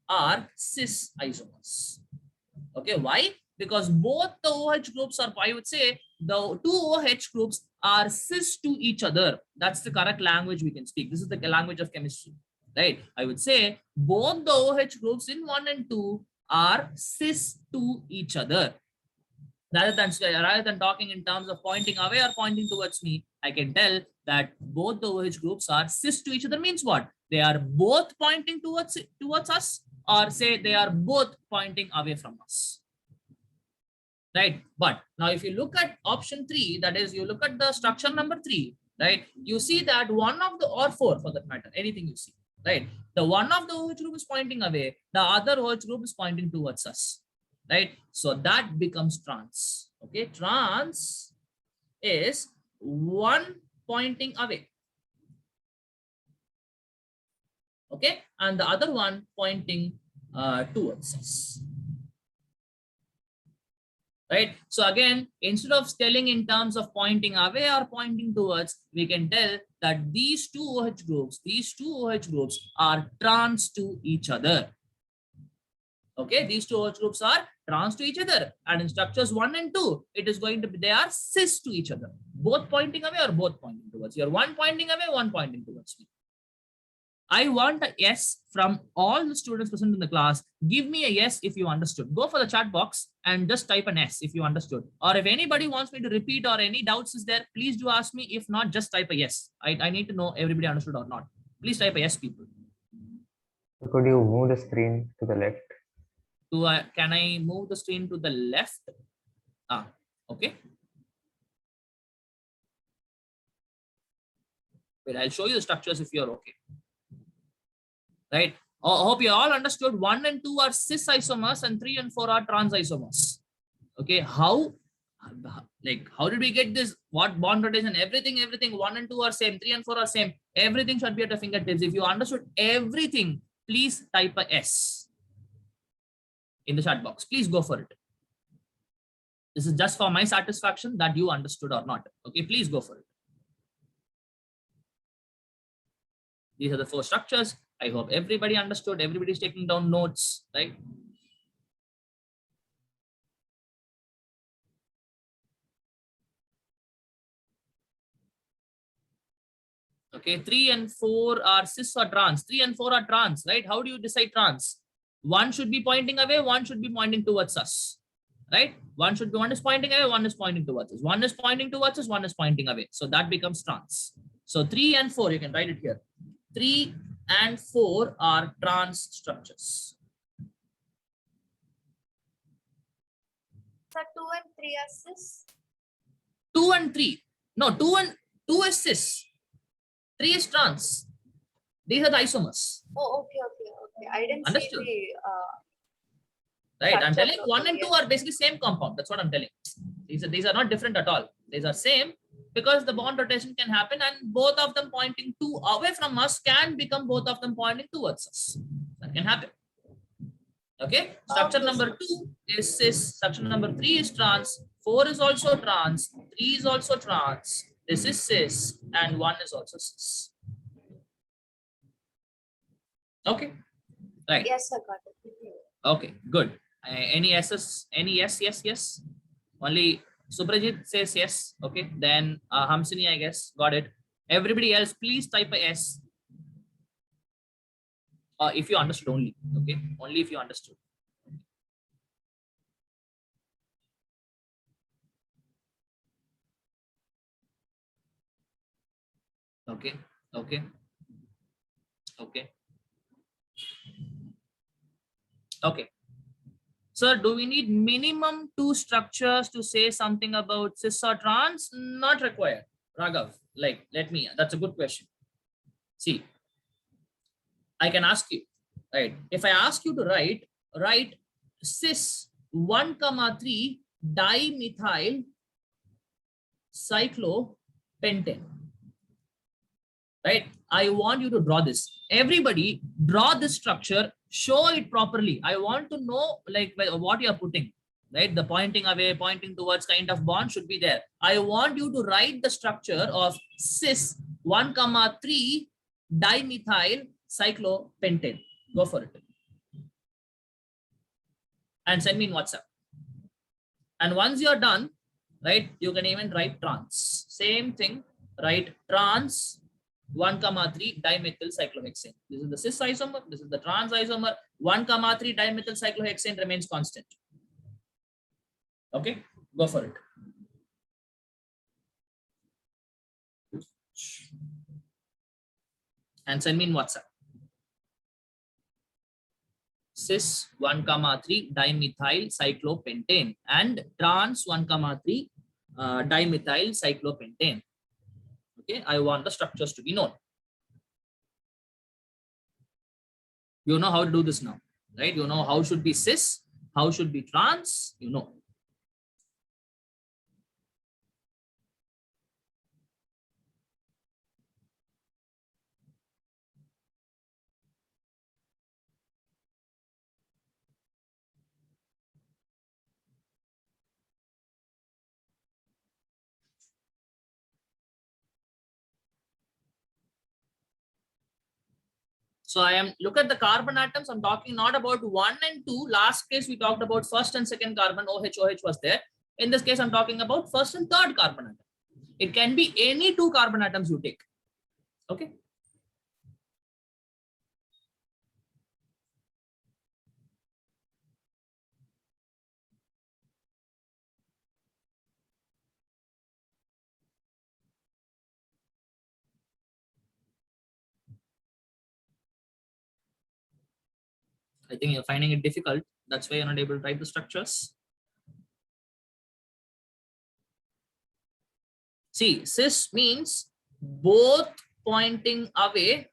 are cis isomers. Okay, why? Because both the OH groups are, I would say, the two OH groups are cis to each other. That's the correct language we can speak. This is the language of chemistry, right? I would say both the OH groups in 1 and 2 are cis to each other. Rather than talking in terms of pointing away or pointing towards me, I can tell that both the OH groups are cis to each other. Means what? They are both pointing towards us, or say they are both pointing away from us. Right? But now if you look at option 3, that is, you look at the structure number 3, right? You see that one of the, or 4 for that matter, anything you see, right? The one of the OH group is pointing away, the other OH group is pointing towards us, right? So that becomes trans. Okay, trans is one pointing away, okay, and the other one pointing towards us. Right? So again, instead of telling in terms of pointing away or pointing towards, we can tell that these two OH groups are trans to each other. Okay, these two OH groups are trans to each other, and in structures 1 and 2, it is going to be, they are cis to each other, both pointing away or both pointing towards. You're one pointing away, one pointing towards me. I want a yes from all the students present in the class. Give me a yes if you understood. Go for the chat box and just type an S if you understood. Or if anybody wants me to repeat or any doubts is there, please do ask me. If not, just type a yes. I need to know everybody understood or not. Please type a yes, people. Could you move the screen to the left? Can I move the screen to the left? Okay. Wait, I'll show you the structures if you're okay. Right? I hope you all understood 1 and 2 are cis isomers and 3 and 4 are trans isomers. Okay, how did we get this? What bond rotation? Everything 1 and 2 are same, 3 and 4 are same. Everything should be at your fingertips. If you understood everything, please type a S in the chat box. Please go for it. This is just for my satisfaction that you understood or not. Okay, please go for it. These are the 4 structures. I hope everybody understood. Everybody's taking down notes, right? Okay, 3 and 4 are cis or trans. 3 and 4 are trans, right? How do you decide trans? One should be pointing away, one should be pointing towards us, right? One is pointing away, one is pointing towards us. One is pointing towards us, one is pointing away. So that becomes trans. So 3 and 4, you can write it here. 3 and 4 are trans structures. So 2 and 3 are cis? 2 and 3. No, 2 is cis. 3 is trans. These are the isomers. Oh, okay. I didn't Understood. see the Right. I'm structure telling 1 and 2 are basically same compound. That's what I'm telling. These are not different at all. These are same because the bond rotation can happen and both of them pointing away from us can become both of them pointing towards us. That can happen. Okay. Structure number 2 is cis. Structure number 3 is trans. 4 is also trans. 3 is also trans. This is cis and 1 is also cis. Okay. Right. Yes, I got it. Okay, good. Any S's? Any yes? Only Suprajit says yes. Okay, then Hamsini, I guess, got it. Everybody else, please type a S. If you understood only, okay? Only if you understood. Okay, okay, okay, okay. Sir, do we need minimum 2 structures to say something about cis or trans? Not required. Raghav, like, that's a good question. See, I can ask you, right? If I ask you to write cis 1, 3 dimethyl cyclopentane, right? I want you to draw this. Everybody draw this structure, show it properly. I want to know like what you are putting, right? The pointing away, pointing towards kind of bond should be there. I want you to write the structure of cis 1, 3 dimethyl cyclopentane. Go for it. And send me in WhatsApp. And once you're done, right, you can even write trans. Same thing, write trans 1, 3 dimethyl cyclohexane. This is the cis isomer, this is the trans isomer. 1, 3 dimethyl cyclohexane remains constant. Okay, go for it. And send me in WhatsApp. Cis 1, 3 dimethyl cyclopentane and trans 1, 3 dimethyl cyclopentane. Okay, I want the structures to be known. You know how to do this now, right? You know how should be cis, how should be trans, you know. So I am, look at the carbon atoms. I'm talking not about 1 and 2. Last case we talked about first and second carbon, OH was there. In this case, I'm talking about first and third carbon atom. It can be any 2 carbon atoms you take. Okay. I think you're finding it difficult. That's why you're not able to write the structures. See, cis means both pointing away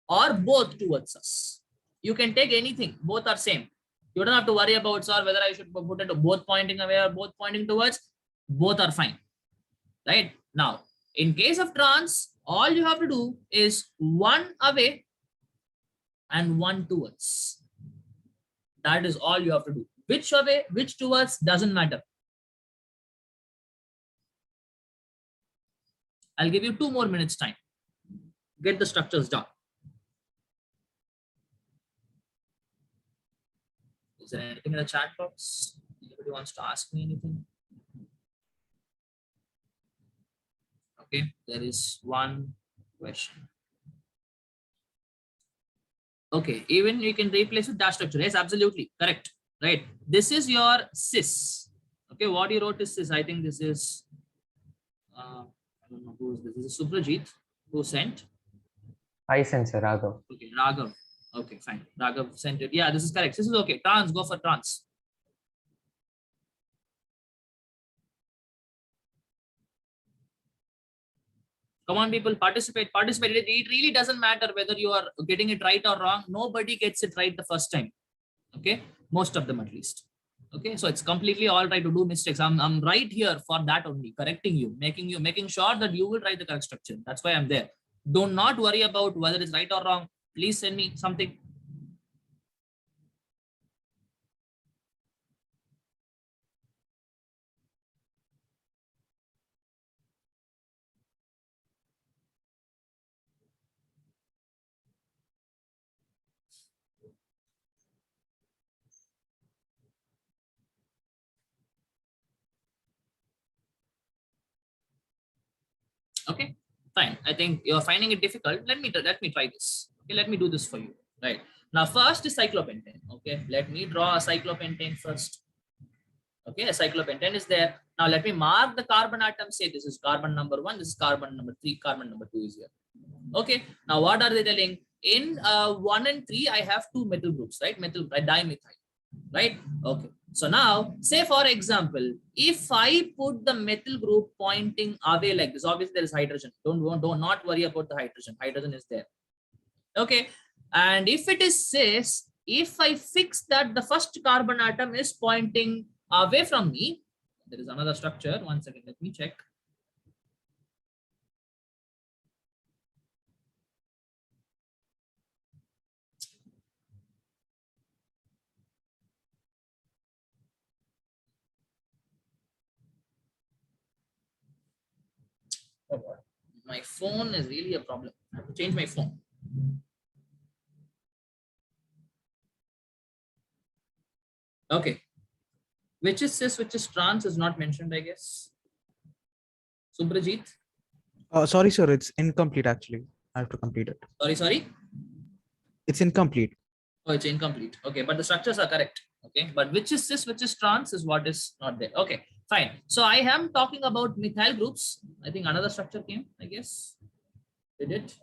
or both towards us. You can take anything. Both are same. You don't have to worry about, sir, whether I should put it both pointing away or both pointing towards. Both are fine. Right? Now, in case of trans, all you have to do is 1 away and 1 towards. That is all you have to do. Which away, which towards, doesn't matter. I'll give you 2 more minutes time. Get the structures done. Is there anything in the chat box? Anybody wants to ask me anything? Okay, there is one question. Okay, even you can replace with dash structure. Yes, absolutely correct. Right. This is your cis. Okay, what you wrote is cis. I think this is I don't know who is this. This is Suprajit who sent. I sent, sir, Raghav. Okay, Raghav. Okay, fine. Raghav sent it. Yeah, this is correct. This is okay. Trans, go for trans. Come on, people, participate. It really doesn't matter whether you are getting it right or wrong. Nobody gets it right the first time. Okay, most of them at least. Okay, so it's completely all right to do mistakes. I'm right here for that only, correcting you, making sure that you will write the correct structure. That's why I'm there. Do not worry about whether it's right or wrong. Please send me something. Okay, fine. I think you're finding it difficult. Let me try this. Okay, let me do this for you. Right. Now, first is cyclopentane. Okay, let me draw a cyclopentane first. Okay, a cyclopentane is there. Now let me mark the carbon atom. Say this is carbon number 1, this is carbon number 3, carbon number 2 is here. Okay, now what are they telling? In 1 and 3, I have 2 methyl groups, right? Dimethyl, right? Okay. So now, say for example, if I put the methyl group pointing away like this, obviously there is hydrogen. Don't not worry about the hydrogen. Hydrogen is there. Okay, and if it is cis, if I fix that the first carbon atom is pointing away from me, there is another structure. 1 second, let me check. Oh God. My phone is really a problem. I have to change my phone. Okay. Which is cis, which is trans is not mentioned, I guess. Subrajit. Sorry, sir. It's incomplete. Actually, I have to complete it. Sorry. It's incomplete. Oh, it's incomplete. Okay, but the structures are correct. Okay, but which is cis, which is trans is what is not there. Okay, fine. So I am talking about methyl groups. I think another structure came, I guess. Did it?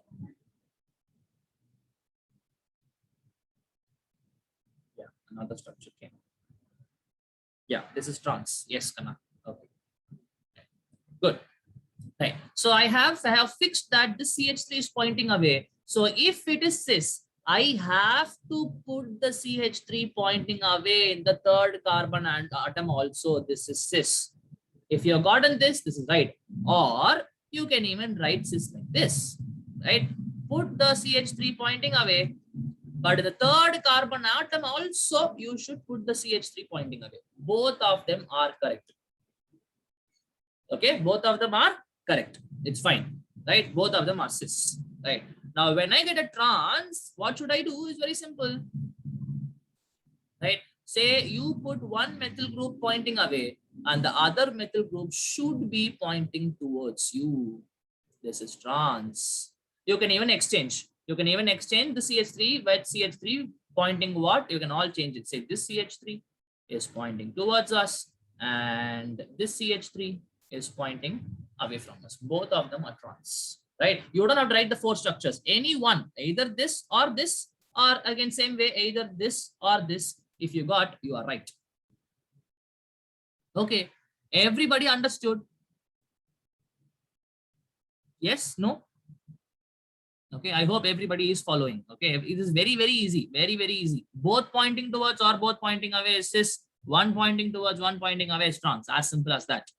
Yeah, another structure came. Yeah, this is trans. Yes, Kana. Okay. Good. Right. So I have fixed that this CH3 is pointing away. So if it is cis, I have to put the CH3 pointing away in the third carbon and atom also. This is cis. If you have gotten this, this is right. Or you can even write cis like this, right? Put the CH3 pointing away, but the third carbon atom also, you should put the CH3 pointing away. Both of them are correct. Okay, both of them are correct. It's fine, right? Both of them are cis, right? Now, when I get a trans, what should I do? Is very simple, right? Say you put one methyl group pointing away and the other methyl group should be pointing towards you. This is trans. You can even exchange. You can even exchange the CH3 with CH3 pointing what? You can all change it. Say this CH3 is pointing towards us and this CH3 is pointing away from us. Both of them are trans, right? You don't have to write the 4 structures. Any one, either this, or again, same way, either this or this. If you got, you are right. Okay, everybody understood? Yes, no? Okay, I hope everybody is following. Okay, it is very, very easy. Very, very easy. Both pointing towards or both pointing away is cis. One pointing towards, one pointing away is trans. As simple as that.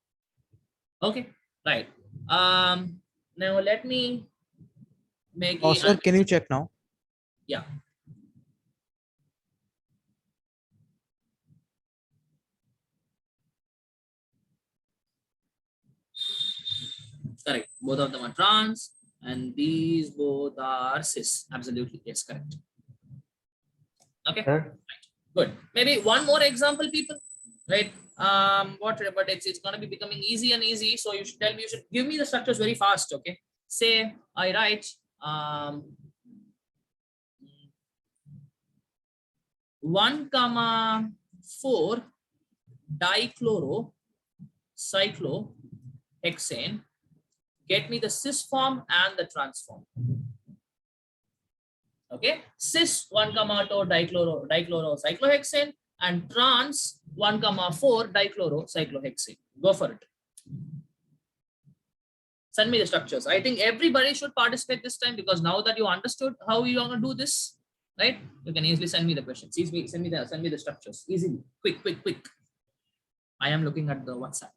Okay, right. Now let me make Oh, sir, can you check now? Yeah. Correct. Both of them are trans and these both are cis. Absolutely. Yes, correct. Okay. Sir? Right. Good. Maybe one more example, people. Right. But it's gonna be becoming easy and easy. So you should tell me, you should give me the structures very fast. Okay. Say I write 1,4 dichloro cyclohexane. Get me the cis form and the trans form. Okay, cis 1,2 dichloro cyclohexane and trans 1,4 dichloro cyclohexane. Go for it. Send me the structures. I think everybody should participate this time because now that you understood how you are going to do this, right? You can easily send me the questions. Send me the structures easily. Quick. I am looking at the WhatsApp.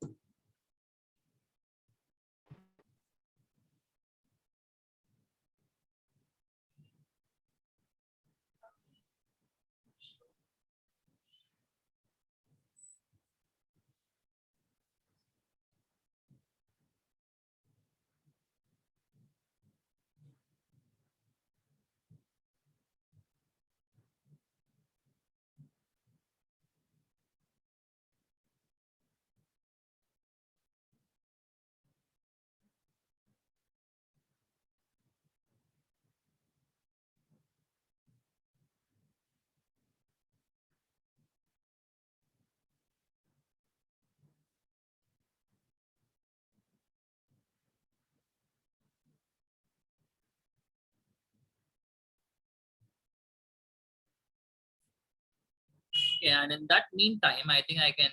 Okay, and in that meantime, I think I can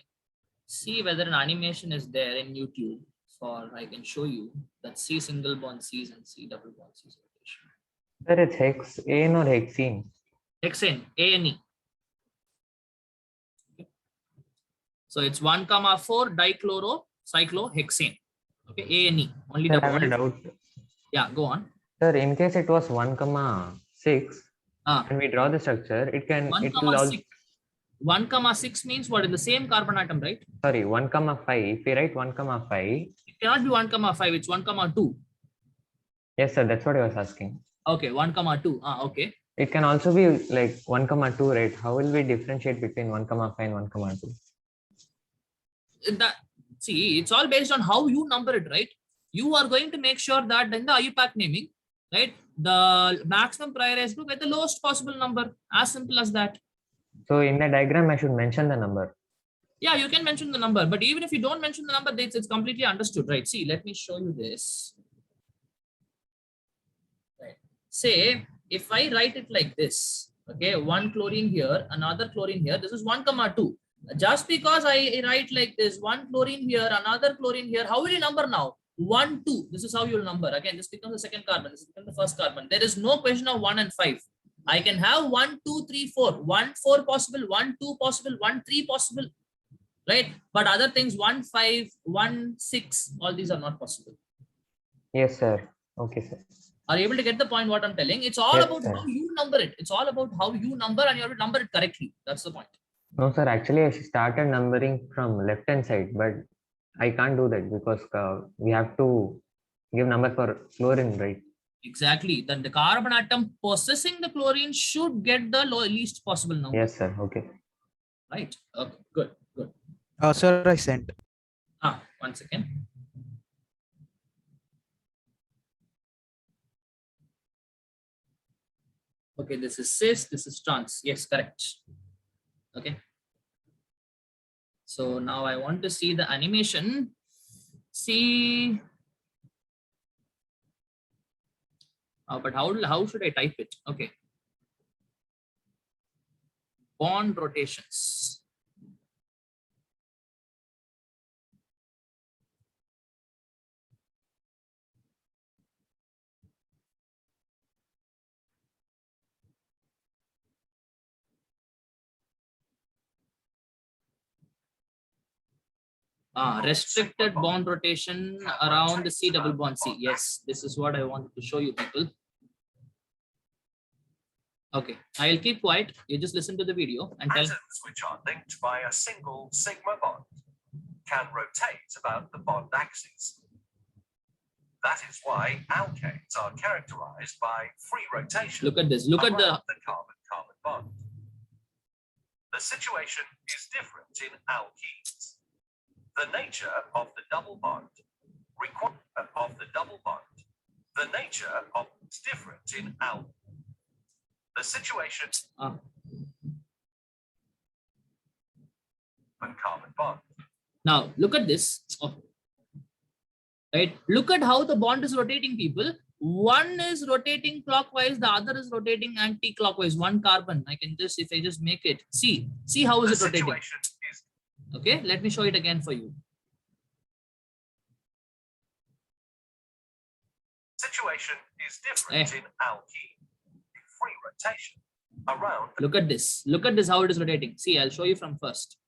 see whether an animation is there in YouTube, for I can show you that C single bond C's and C double bond C's rotation. Sir, it's hexane or hexene? Hexane, A and E. Okay. So it's 1,4 dichlorocyclohexane. Okay, A and E. Only Sir, the I have a bond. doubt. Yeah, go on. Sir, in case it was 1,6, Ah, when we draw the structure, it will also, 1,6. 1,6 means what? In the same carbon atom, right? sorry, 1,5. If we write 1,5, It cannot be 1,5. It's 1,2. yes, sir, that's what I was asking. Okay, 1,2. Ah, okay. It can also be like 1,2, right? How will we differentiate between 1,5 and 1,2? That, see, it's all based on how you number it, right? You are going to make sure that in the IUPAC naming, right, the maximum priorized group at the lowest possible number. As simple as that. So in the diagram, I should mention the number. Yeah, you can mention the number, but even if you don't mention the number, it's completely understood, right? See, let me show you this. Right. Say, if I write it like this, okay, one chlorine here, another chlorine here, this is 1,2. Just because I write like this, one chlorine here, another chlorine here, how will you number now? 1, 2. This is how you'll number. Again, this becomes the second carbon, this becomes the first carbon. There is no question of 1 and 5. I can have 1, 2, 3, 4. 1, 4 possible, 1, 2 possible, 1, 3 possible. Right? But other things, 1, 5, 1, 6, all these are not possible. Yes, sir. Okay, sir. Are you able to get the point what I'm telling? It's all Yes, about sir. how you number it. It's all about how you number, and you have to number it correctly. That's the point. No, sir, actually, I started numbering from left hand side, but I can't do that because we have to give number for chlorine, right? Exactly. Then the carbon atom possessing the chlorine should get the least possible number. Yes, sir. Okay. Right. Okay. Good. Good. Sir, I sent. Ah, 1 second. Okay, this is cis, this is trans. Yes, correct. Okay. So now I want to see the animation. See. But how should I type it? Okay. Bond rotations. Restricted bond rotation around the C double bond C. Yes, this is what I wanted to show you people. Okay, I'll keep quiet. You just listen to the video and tell. Atoms which are linked by a single sigma bond can rotate about the bond axis. That is why alkanes are characterized by free rotation. Look at this. Look at the carbon-carbon bond. The situation is different in alkenes. The nature of the double bond The nature of is different in alkenes. The situation and carbon bond. Now look at this. Oh. Right. Look at how the bond is rotating, people. One is rotating clockwise, the other is rotating anti-clockwise. One carbon. I can just, if I just make it, see how is it rotating. Okay, let me show it again for you. Situation is different in alkene. Free rotation around. Look at this. Look at this, how it is rotating. See, I'll show you from first.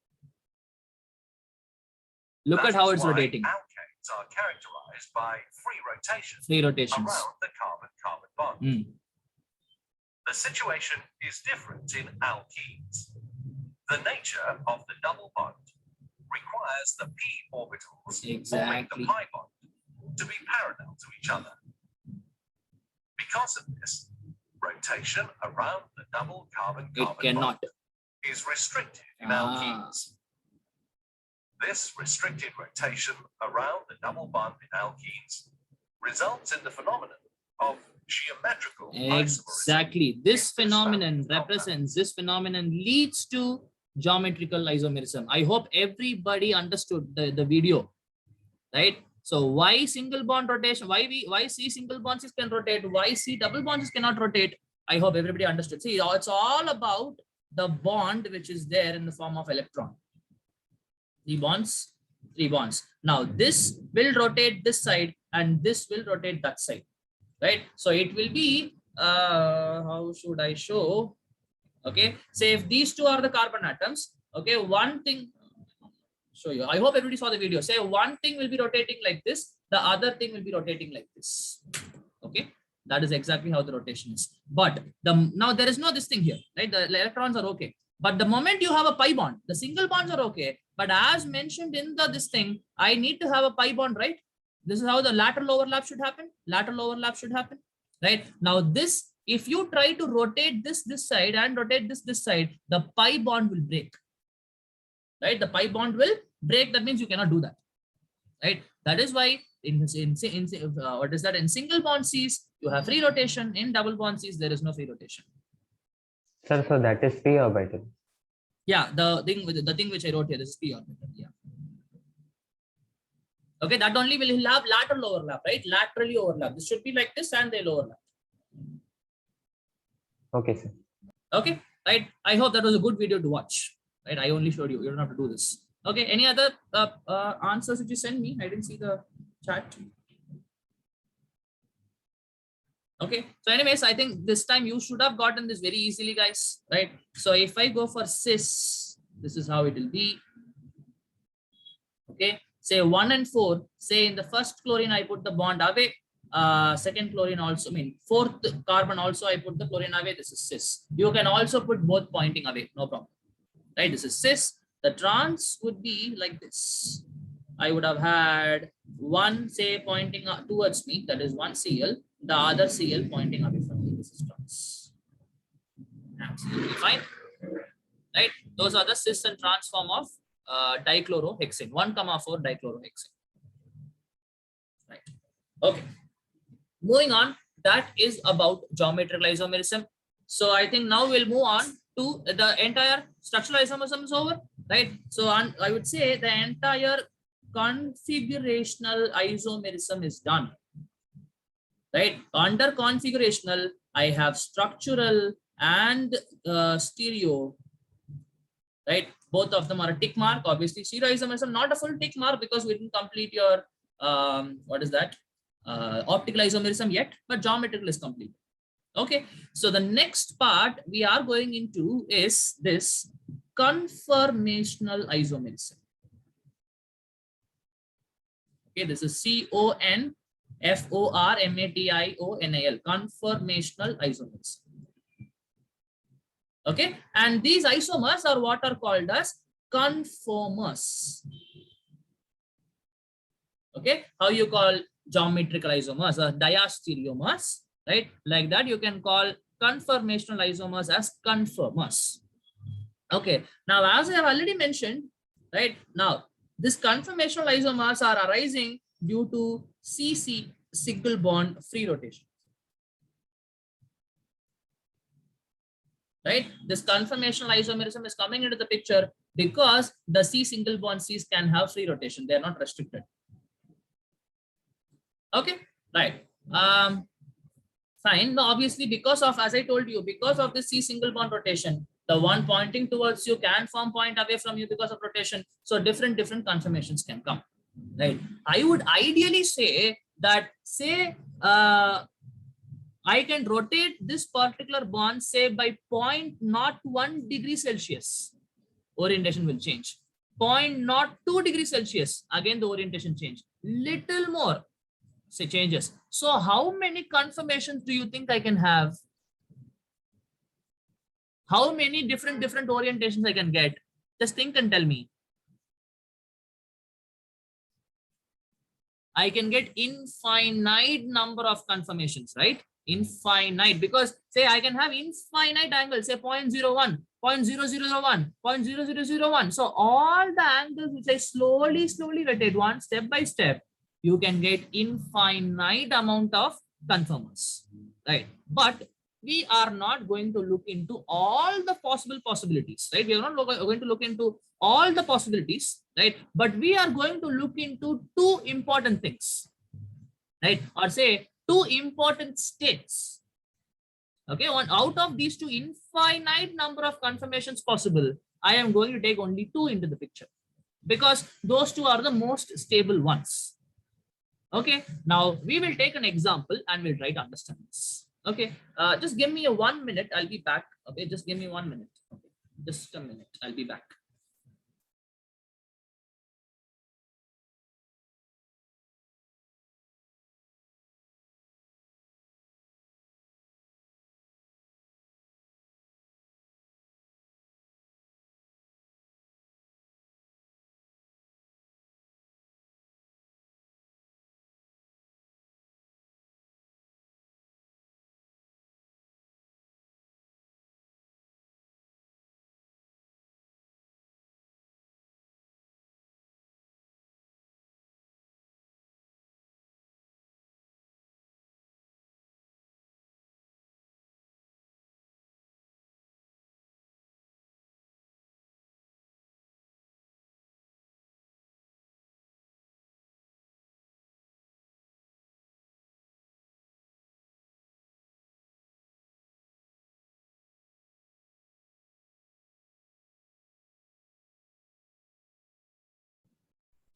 Look at how it's rotating. Alkanes are characterized by free rotation. Free rotations. Around the carbon-carbon bond. The situation is different in alkenes. The nature of the double bond requires the p orbitals forming the pi bond to be parallel to each other. Because of this, rotation around the double carbon-carbon bond is restricted in alkenes. This restricted rotation around the double bond in alkenes results in the phenomenon of geometrical isomerism. Exactly. This phenomenon represents, this phenomenon leads to geometrical isomerism. I hope everybody understood the video, right? So why single bond rotation? Why C single bonds can rotate? Why C double bonds cannot rotate? I hope everybody understood. See, it's all about the bond which is there in the form of electron. 3 bonds, 3 bonds. Now this will rotate this side and this will rotate that side, right? So it will be, how should I show? Okay, say if these two are the carbon atoms, okay, one thing, show you. I hope everybody saw the video. Say one thing will be rotating like this, the other thing will be rotating like this. Okay, that is exactly how the rotation is. But now there is no this thing here, right? The electrons are okay. But the moment you have a pi bond, the single bonds are okay. But as mentioned in this thing, I need to have a pi bond, right? This is how the lateral overlap should happen. Lateral overlap should happen, right? Now this, if you try to rotate this side and rotate this side, the pi bond will break, right? The pi bond will break. That means you cannot do that, right? That is why in single bond Cs you have free rotation. In double bond Cs there is no free rotation. Sir, so that is p orbital. Yeah, the thing which I wrote here, this is p orbital. Yeah. Okay, that only will have lateral overlap, right? Laterally overlap. This should be like this and they'll overlap. Okay, sir. Okay, right. I hope that was a good video to watch. Right, I only showed you. You don't have to do this. Okay, any other answers that you send me? I didn't see the chat. Okay, so anyways, I think this time you should have gotten this very easily, guys. Right. So if I go for cis, this is how it will be. Okay, say 1 and 4. Say in the first chlorine I put the bond away. Second chlorine also, fourth carbon also I put the chlorine away. This is cis. You can also put both pointing away, no problem. Right, this is cis. The trans would be like this. I would have had one, say, pointing towards me, that is one Cl, the other Cl pointing away from me. This is trans. Absolutely fine. Right, those are the cis and trans form of dichlorohexane, 1,4 dichlorohexane. Right. Okay. Moving on, that is about geometrical isomerism. So I think now we'll move on to the entire structural isomerism is over, right? So I would say the entire configurational isomerism is done, right? Under configurational, I have structural and stereo, right? Both of them are a tick mark. Obviously, stereoisomerism not a full tick mark because we didn't complete your what is that? Optical isomerism yet, but geometrical is complete. Okay, so the next part we are going into is this conformational isomerism. Okay, this is CONFORMATIONAL, conformational isomerism. Okay, and these isomers are what are called as conformers. Okay, how you call geometrical isomers or diastereomers, right? Like that, you can call conformational isomers as conformers. Okay, now as I have already mentioned, right, now this conformational isomers are arising due to CC single bond free rotation. Right, this conformational isomerism is coming into the picture because the C single bond Cs can have free rotation. They are not restricted. Okay, right. Fine. Now, obviously, because of, as I told you, because of the C single bond rotation, the one pointing towards you can form point away from you because of rotation. So different conformations can come. Right. I would ideally say that, say, I can rotate this particular bond, say, by 0.01 degree Celsius. Orientation will change. 0.02 degree Celsius. Again, the orientation change. Little more. Say changes. So how many conformations do you think I can have? How many different orientations I can get? Just think and tell me. I can get infinite number of conformations, right? Infinite, because say I can have infinite angles, say 0.01, 0.0001, 0.0001. So all the angles which I slowly rotate one step by step, you can get infinite amount of conformers, right? But we are not going to look into all the possible possibilities, right? We are not going to look into all the possibilities, right? But we are going to look into two important things, right? Or say two important states. Okay, out of these two infinite number of confirmations possible, I am going to take only 2 into the picture because those 2 are the most stable ones. Okay, now we will take an example and we'll try to understand this. Okay, just give me a 1 minute. I'll be back. Okay, just give me 1 minute. Okay, just a minute. I'll be back.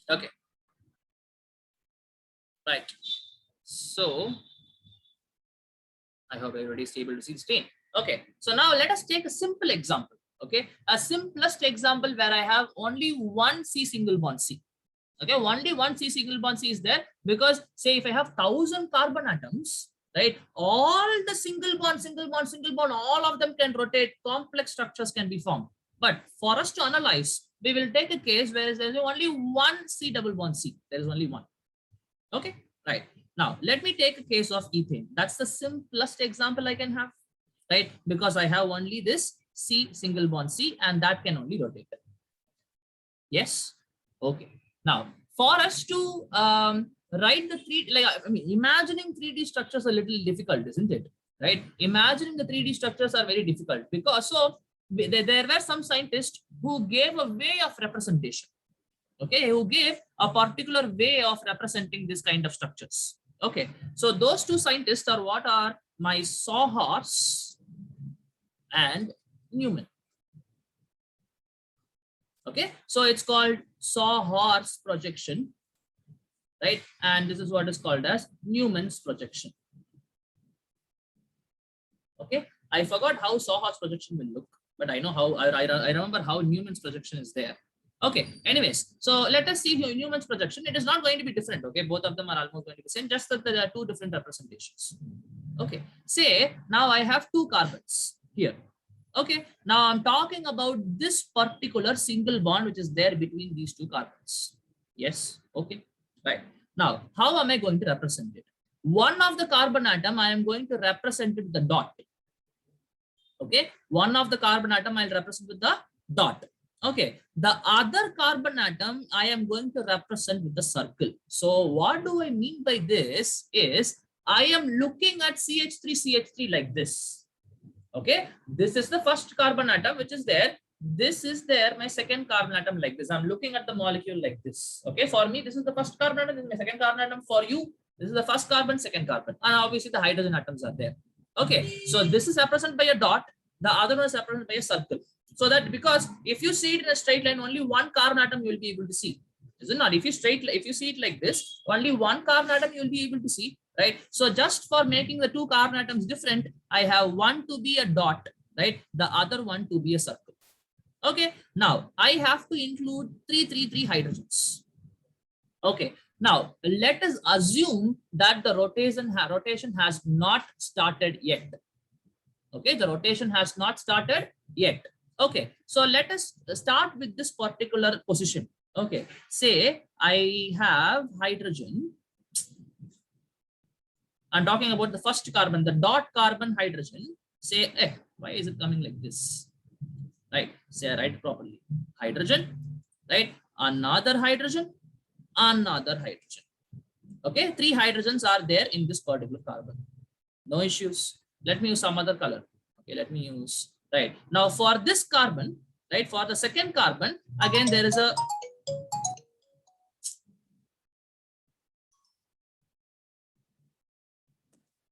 Okay, right. So I hope everybody is able to see the screen. Okay, so now let us take a simple example. Okay, a simplest example where I have only one C single bond C. Okay, only one C single bond C is there because say if I have 1000 carbon atoms, right, all the single bond, all of them can rotate, complex structures can be formed. But for us to analyze, we will take a case where there is only one C double bond C. There is only one. Okay, right. Now let me take a case of ethane. That's the simplest example I can have, right? Because I have only this C single bond C and that can only rotate. Yes. Okay. Now for us to write the three, like I mean, imagining 3D structures are a little difficult, isn't it? Right? Imagining the 3D structures are very difficult because so there were some scientists who gave a way of representation. Okay, who gave a particular way of representing this kind of structures. Okay, so those two scientists are what are my Sawhorse and Newman. Okay, so it's called Sawhorse projection, right? And this is what is called as Newman's projection. Okay, I forgot how Sawhorse projection will look, but I know how I remember how Newman's projection is there. Okay, anyways, so let us see Newman's projection. It is not going to be different. Okay, both of them are almost going to be same, just that there are 2 different representations. Okay, say now I have 2 carbons here. Okay, now I'm talking about this particular single bond which is there between these 2 carbons. Yes, okay, right. Now, how am I going to represent it? One of the carbon atom, I am going to represent it with the dot. Okay, one of the carbon atom I'll represent with the dot. Okay, the other carbon atom I am going to represent with the circle. So what do I mean by this is I am looking at CH3 like this. Okay, this is the first carbon atom which is there. This is there, my second carbon atom like this. I'm looking at the molecule like this. Okay, for me, this is the first carbon atom, this is my second carbon atom. For you, this is the first carbon, second carbon. And obviously the hydrogen atoms are there. Okay, so this is represented by a dot. The other one is represented by a circle. So that because if you see it in a straight line, only one carbon atom you will be able to see. Is it not? If you see it like this, only one carbon atom you will be able to see, right? So just for making the 2 carbon atoms different, I have one to be a dot, right? The other one to be a circle. Okay, now I have to include 3 hydrogens. Okay, now let us assume that the rotation has not started yet. Okay, the rotation has not started yet. Okay, so let us start with this particular position. Okay, say I have hydrogen. I'm talking about the first carbon, the dot carbon hydrogen. Say, why is it coming like this? Right, say I write properly. Hydrogen, right? Another hydrogen, another hydrogen. Okay, 3 hydrogens are there in this particular carbon. No issues. Let me use some other color. Okay, let me use, right. Now for this carbon, right, for the second carbon, again, there is a,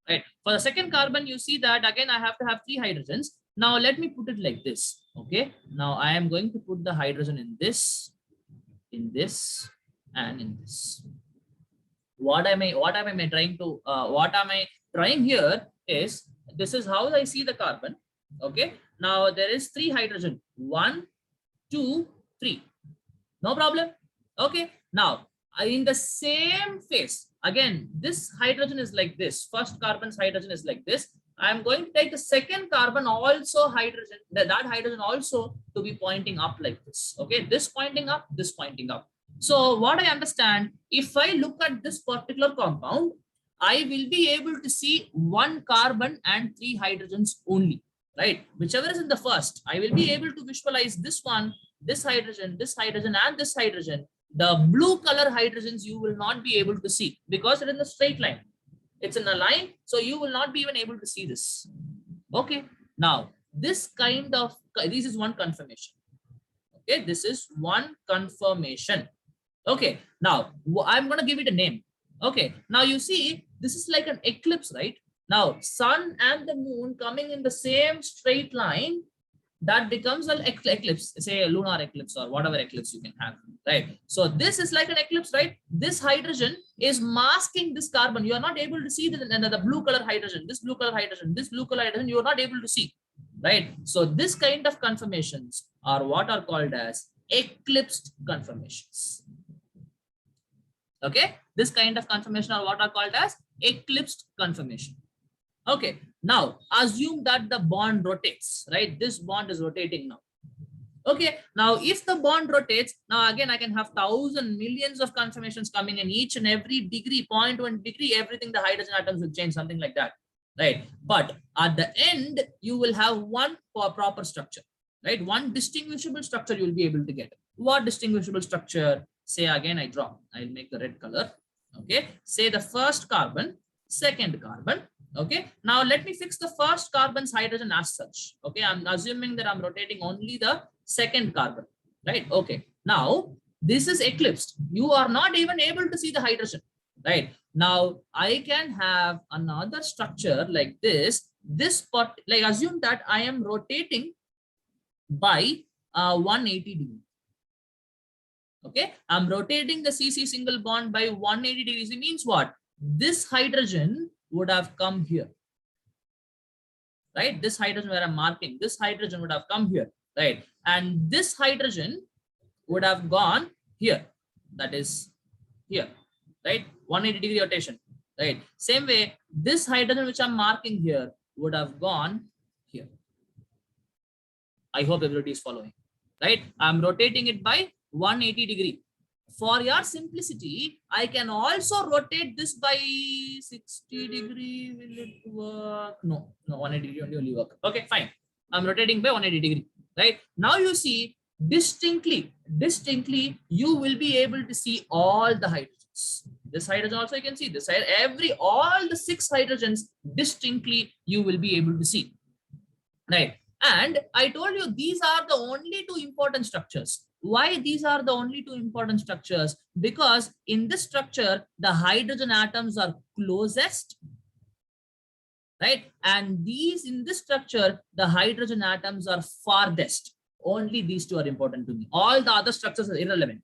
right, For the second carbon, you see that again, I have to have 3 hydrogens. Now let me put it like this. Okay. Now I am going to put the hydrogen in this, and in this. What am I trying here is, this is how I see the carbon. Okay. Now there is 3 hydrogen. 1, 2, 3. No problem. Okay. Now in the same phase, again, this hydrogen is like this. First carbon's hydrogen is like this. I am going to take the second carbon also hydrogen, that hydrogen also to be pointing up like this. Okay. This pointing up, this pointing up. So what I understand, if I look at this particular compound, I will be able to see 1 carbon and 3 hydrogens only, right? Whichever is in the first, I will be able to visualize this one, this hydrogen, and this hydrogen. The blue color hydrogens you will not be able to see because it's in the straight line. It's in a line, so you will not be even able to see this. Okay. Now, this is one confirmation. Okay, this is one confirmation. Okay, now I'm going to give it a name. Okay, now you see, this is like an eclipse, right? Now, sun and the moon coming in the same straight line, that becomes an eclipse, say a lunar eclipse or whatever eclipse you can have, right? So this is like an eclipse, right? This hydrogen is masking this carbon. You are not able to see the blue color hydrogen, this blue color hydrogen, this blue color hydrogen, you are not able to see, right? So this kind of confirmations are what are called as eclipsed confirmations. Okay, this kind of confirmation are what are called as eclipsed confirmation. Okay, now assume that the bond rotates, right? This bond is rotating now. Okay, now if the bond rotates, now again I can have thousands, millions of confirmations coming in each and every degree, 0.1 degree, everything the hydrogen atoms will change, something like that, right? But at the end, you will have one proper structure, right? One distinguishable structure you will be able to get. What distinguishable structure? Say again, I'll make the red color. Okay, say the first carbon, second carbon. Okay, now let me fix the first carbon's hydrogen as such. Okay, I'm assuming that I'm rotating only the second carbon, right? Okay, now this is eclipsed. You are not even able to see the hydrogen, right? Now I can have another structure like this. This part, like assume that I am rotating by 180 degrees. Okay, I'm rotating the CC single bond by 180 degrees. It means what? This hydrogen would have come here, right? This hydrogen where I'm marking, this hydrogen would have come here, right? And this hydrogen would have gone here, that is here, right? 180 degree rotation, right? Same way, this hydrogen which I'm marking here would have gone here. I hope everybody is following, right? I'm rotating it by 180 degree. For your simplicity, I can also rotate this by 60 degree. Will it work? No, 180 degree only work. Okay, fine. I'm rotating by 180 degree, right? Now you see distinctly, you will be able to see all the hydrogens. This hydrogen also you can see, this side, all the 6 hydrogens distinctly you will be able to see, right? And I told you these are the only 2 important structures. Why these are the only 2 important structures? Because in this structure, the hydrogen atoms are closest, right? And these in this structure, the hydrogen atoms are farthest. Only these 2 are important to me. All the other structures are irrelevant,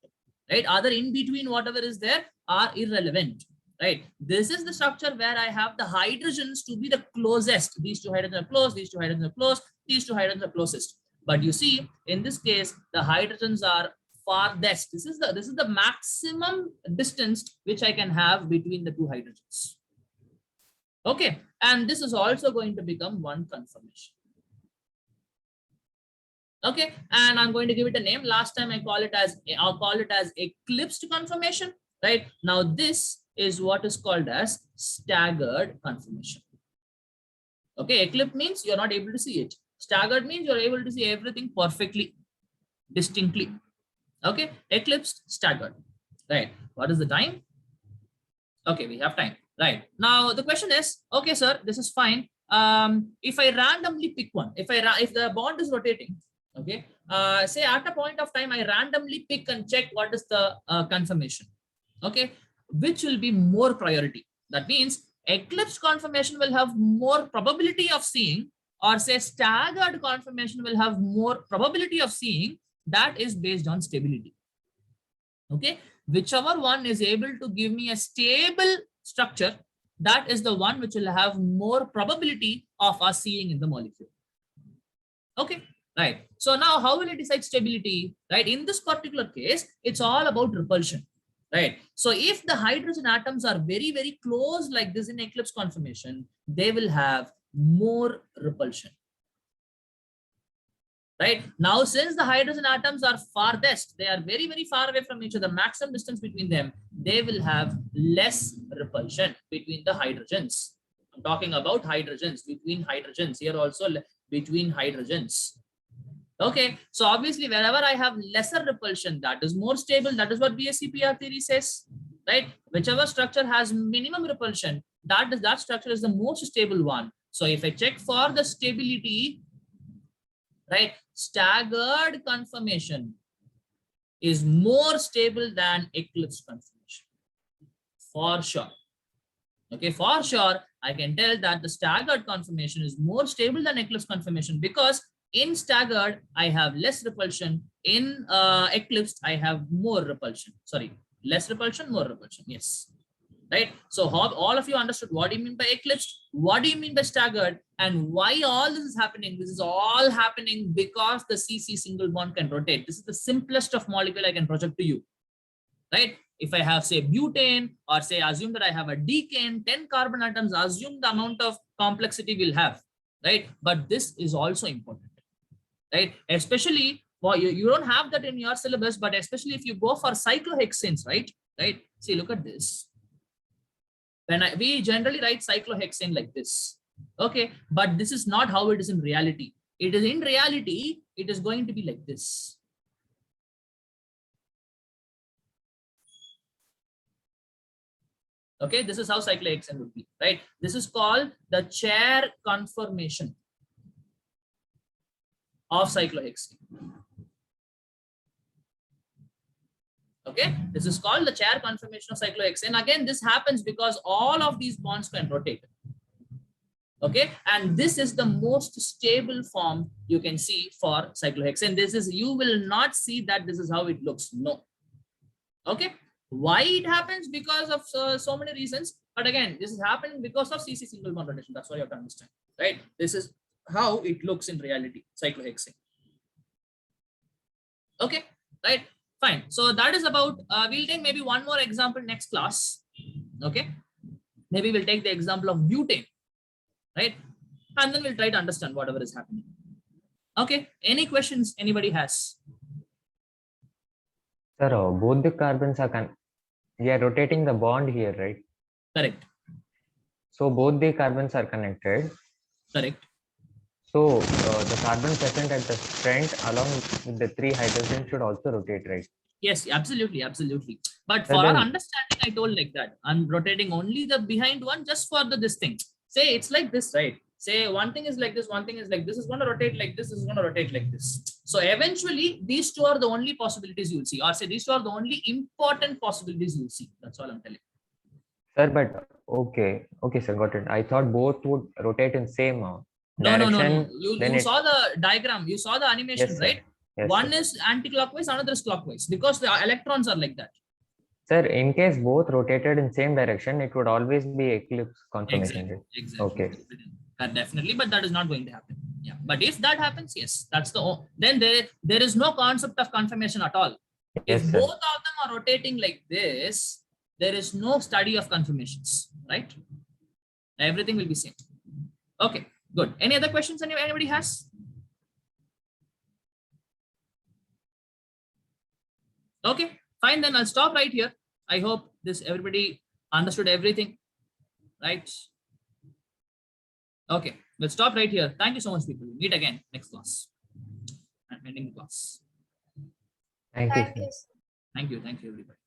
right? Other in between, whatever is there are irrelevant, right? This is the structure where I have the hydrogens to be the closest. These 2 hydrogens are close, these 2 hydrogens are close, these 2 hydrogens are closest. But you see, in this case, the hydrogens are farthest. This is the maximum distance which I can have between the 2 hydrogens. Okay, and this is also going to become one confirmation. Okay, and I'm going to give it a name. Last time I'll call it as eclipsed confirmation, right? Now this is what is called as staggered confirmation. Okay, eclipse means you're not able to see it. Staggered means you're able to see everything perfectly, distinctly. Okay, eclipsed, staggered, right? What is the time? Okay, we have time, right? Now the question is, okay, sir, this is fine. If I randomly pick one, if the bond is rotating, okay, say at a point of time I randomly pick and check what is the confirmation, okay, which will be more priority. That means eclipsed conformation will have more probability of seeing, or say staggered conformation will have more probability of seeing, that is based on stability. Okay, whichever one is able to give me a stable structure, that is the one which will have more probability of us seeing in the molecule. Okay, right. So now how will it decide stability? Right, in this particular case, it's all about repulsion. Right, so if the hydrogen atoms are very, very close like this in eclipse conformation, they will have more repulsion. Right, now since the hydrogen atoms are farthest, they are very, very far away from each other, maximum distance between them, they will have less repulsion between the hydrogens. I'm talking about hydrogens, between hydrogens, here also between hydrogens. Okay, so obviously wherever I have lesser repulsion, that is more stable. That is what BSc-PR theory says, right? Whichever structure has minimum repulsion, that structure is the most stable one. So if I check for the stability, right, staggered conformation is more stable than eclipse conformation, for sure. Okay, for sure, I can tell that the staggered conformation is more stable than eclipse conformation, because in staggered, I have less repulsion. In eclipsed, I have more repulsion. Sorry, less repulsion, more repulsion. Yes. Right. So all of you understood what do you mean by eclipsed? What do you mean by staggered? And why all this is happening? This is all happening because the CC single bond can rotate. This is the simplest of molecule I can project to you. Right. If I have, say, butane, or say, assume that I have a decane, 10 carbon atoms, assume the amount of complexity we'll have. Right. But this is also important. Right, especially for you don't have that in your syllabus, but especially if you go for cyclohexanes, right? See, look at this. We generally write cyclohexane like this. Okay, but this is not how it is in reality. It is in reality, it is going to be like this. Okay, this is how cyclohexane would be, right? This is called the chair conformation of cyclohexane. Okay, this is called the chair conformation of cyclohexane. Again, this happens because all of these bonds can rotate. Okay, and this is the most stable form you can see for cyclohexane. This is, you will not see that this is how it looks. No. Okay, why it happens? Because of so many reasons. But again, this is happening because of CC single bond rotation. That's what you have to understand, right? This is how it looks in reality, cyclohexane. Okay, right, fine. So that is about, we'll take maybe one more example next class. Okay, maybe we'll take the example of butane, right? And then we'll try to understand whatever is happening. Okay, any questions anybody has? Sir, both the carbons are we are rotating the bond here, right? Correct. So both the carbons are connected. Correct. So the carbon present at the front along with the 3 hydrogens should also rotate, right? Yes, absolutely, absolutely. But So for then, our understanding, I told like that. I'm rotating only the behind one just for this thing. Say it's like this, right? Say one thing is like this, one thing is like this is going to rotate like this is going to rotate like this. So eventually, these two are the only possibilities you'll see, or say these two are the only important possibilities you'll see. That's all I'm telling. sir, but okay, sir, got it. I thought both would rotate in same No. direction. You saw the diagram, you saw the animation, Yes, right? Yes, one sir. is anti-clockwise, another is clockwise, because the electrons are like that. Sir, in case both rotated in same direction, it would always be eclipse conformation. Exactly, right? exactly. Okay. Definitely, but that is not going to happen. Yeah, but if that happens, yes, that's then there is no concept of conformation at all. Yes, If sir. both of them are rotating like this, there is no study of conformations, right? Everything will be same. Okay, good. Any other questions anybody has? Okay, fine, then I'll stop right here. I hope everybody understood everything, right? Okay, we'll stop right here. Thank you so much, people. Meet again next class. I'm ending the class. Thank you, sir. Thank you. Thank you, everybody.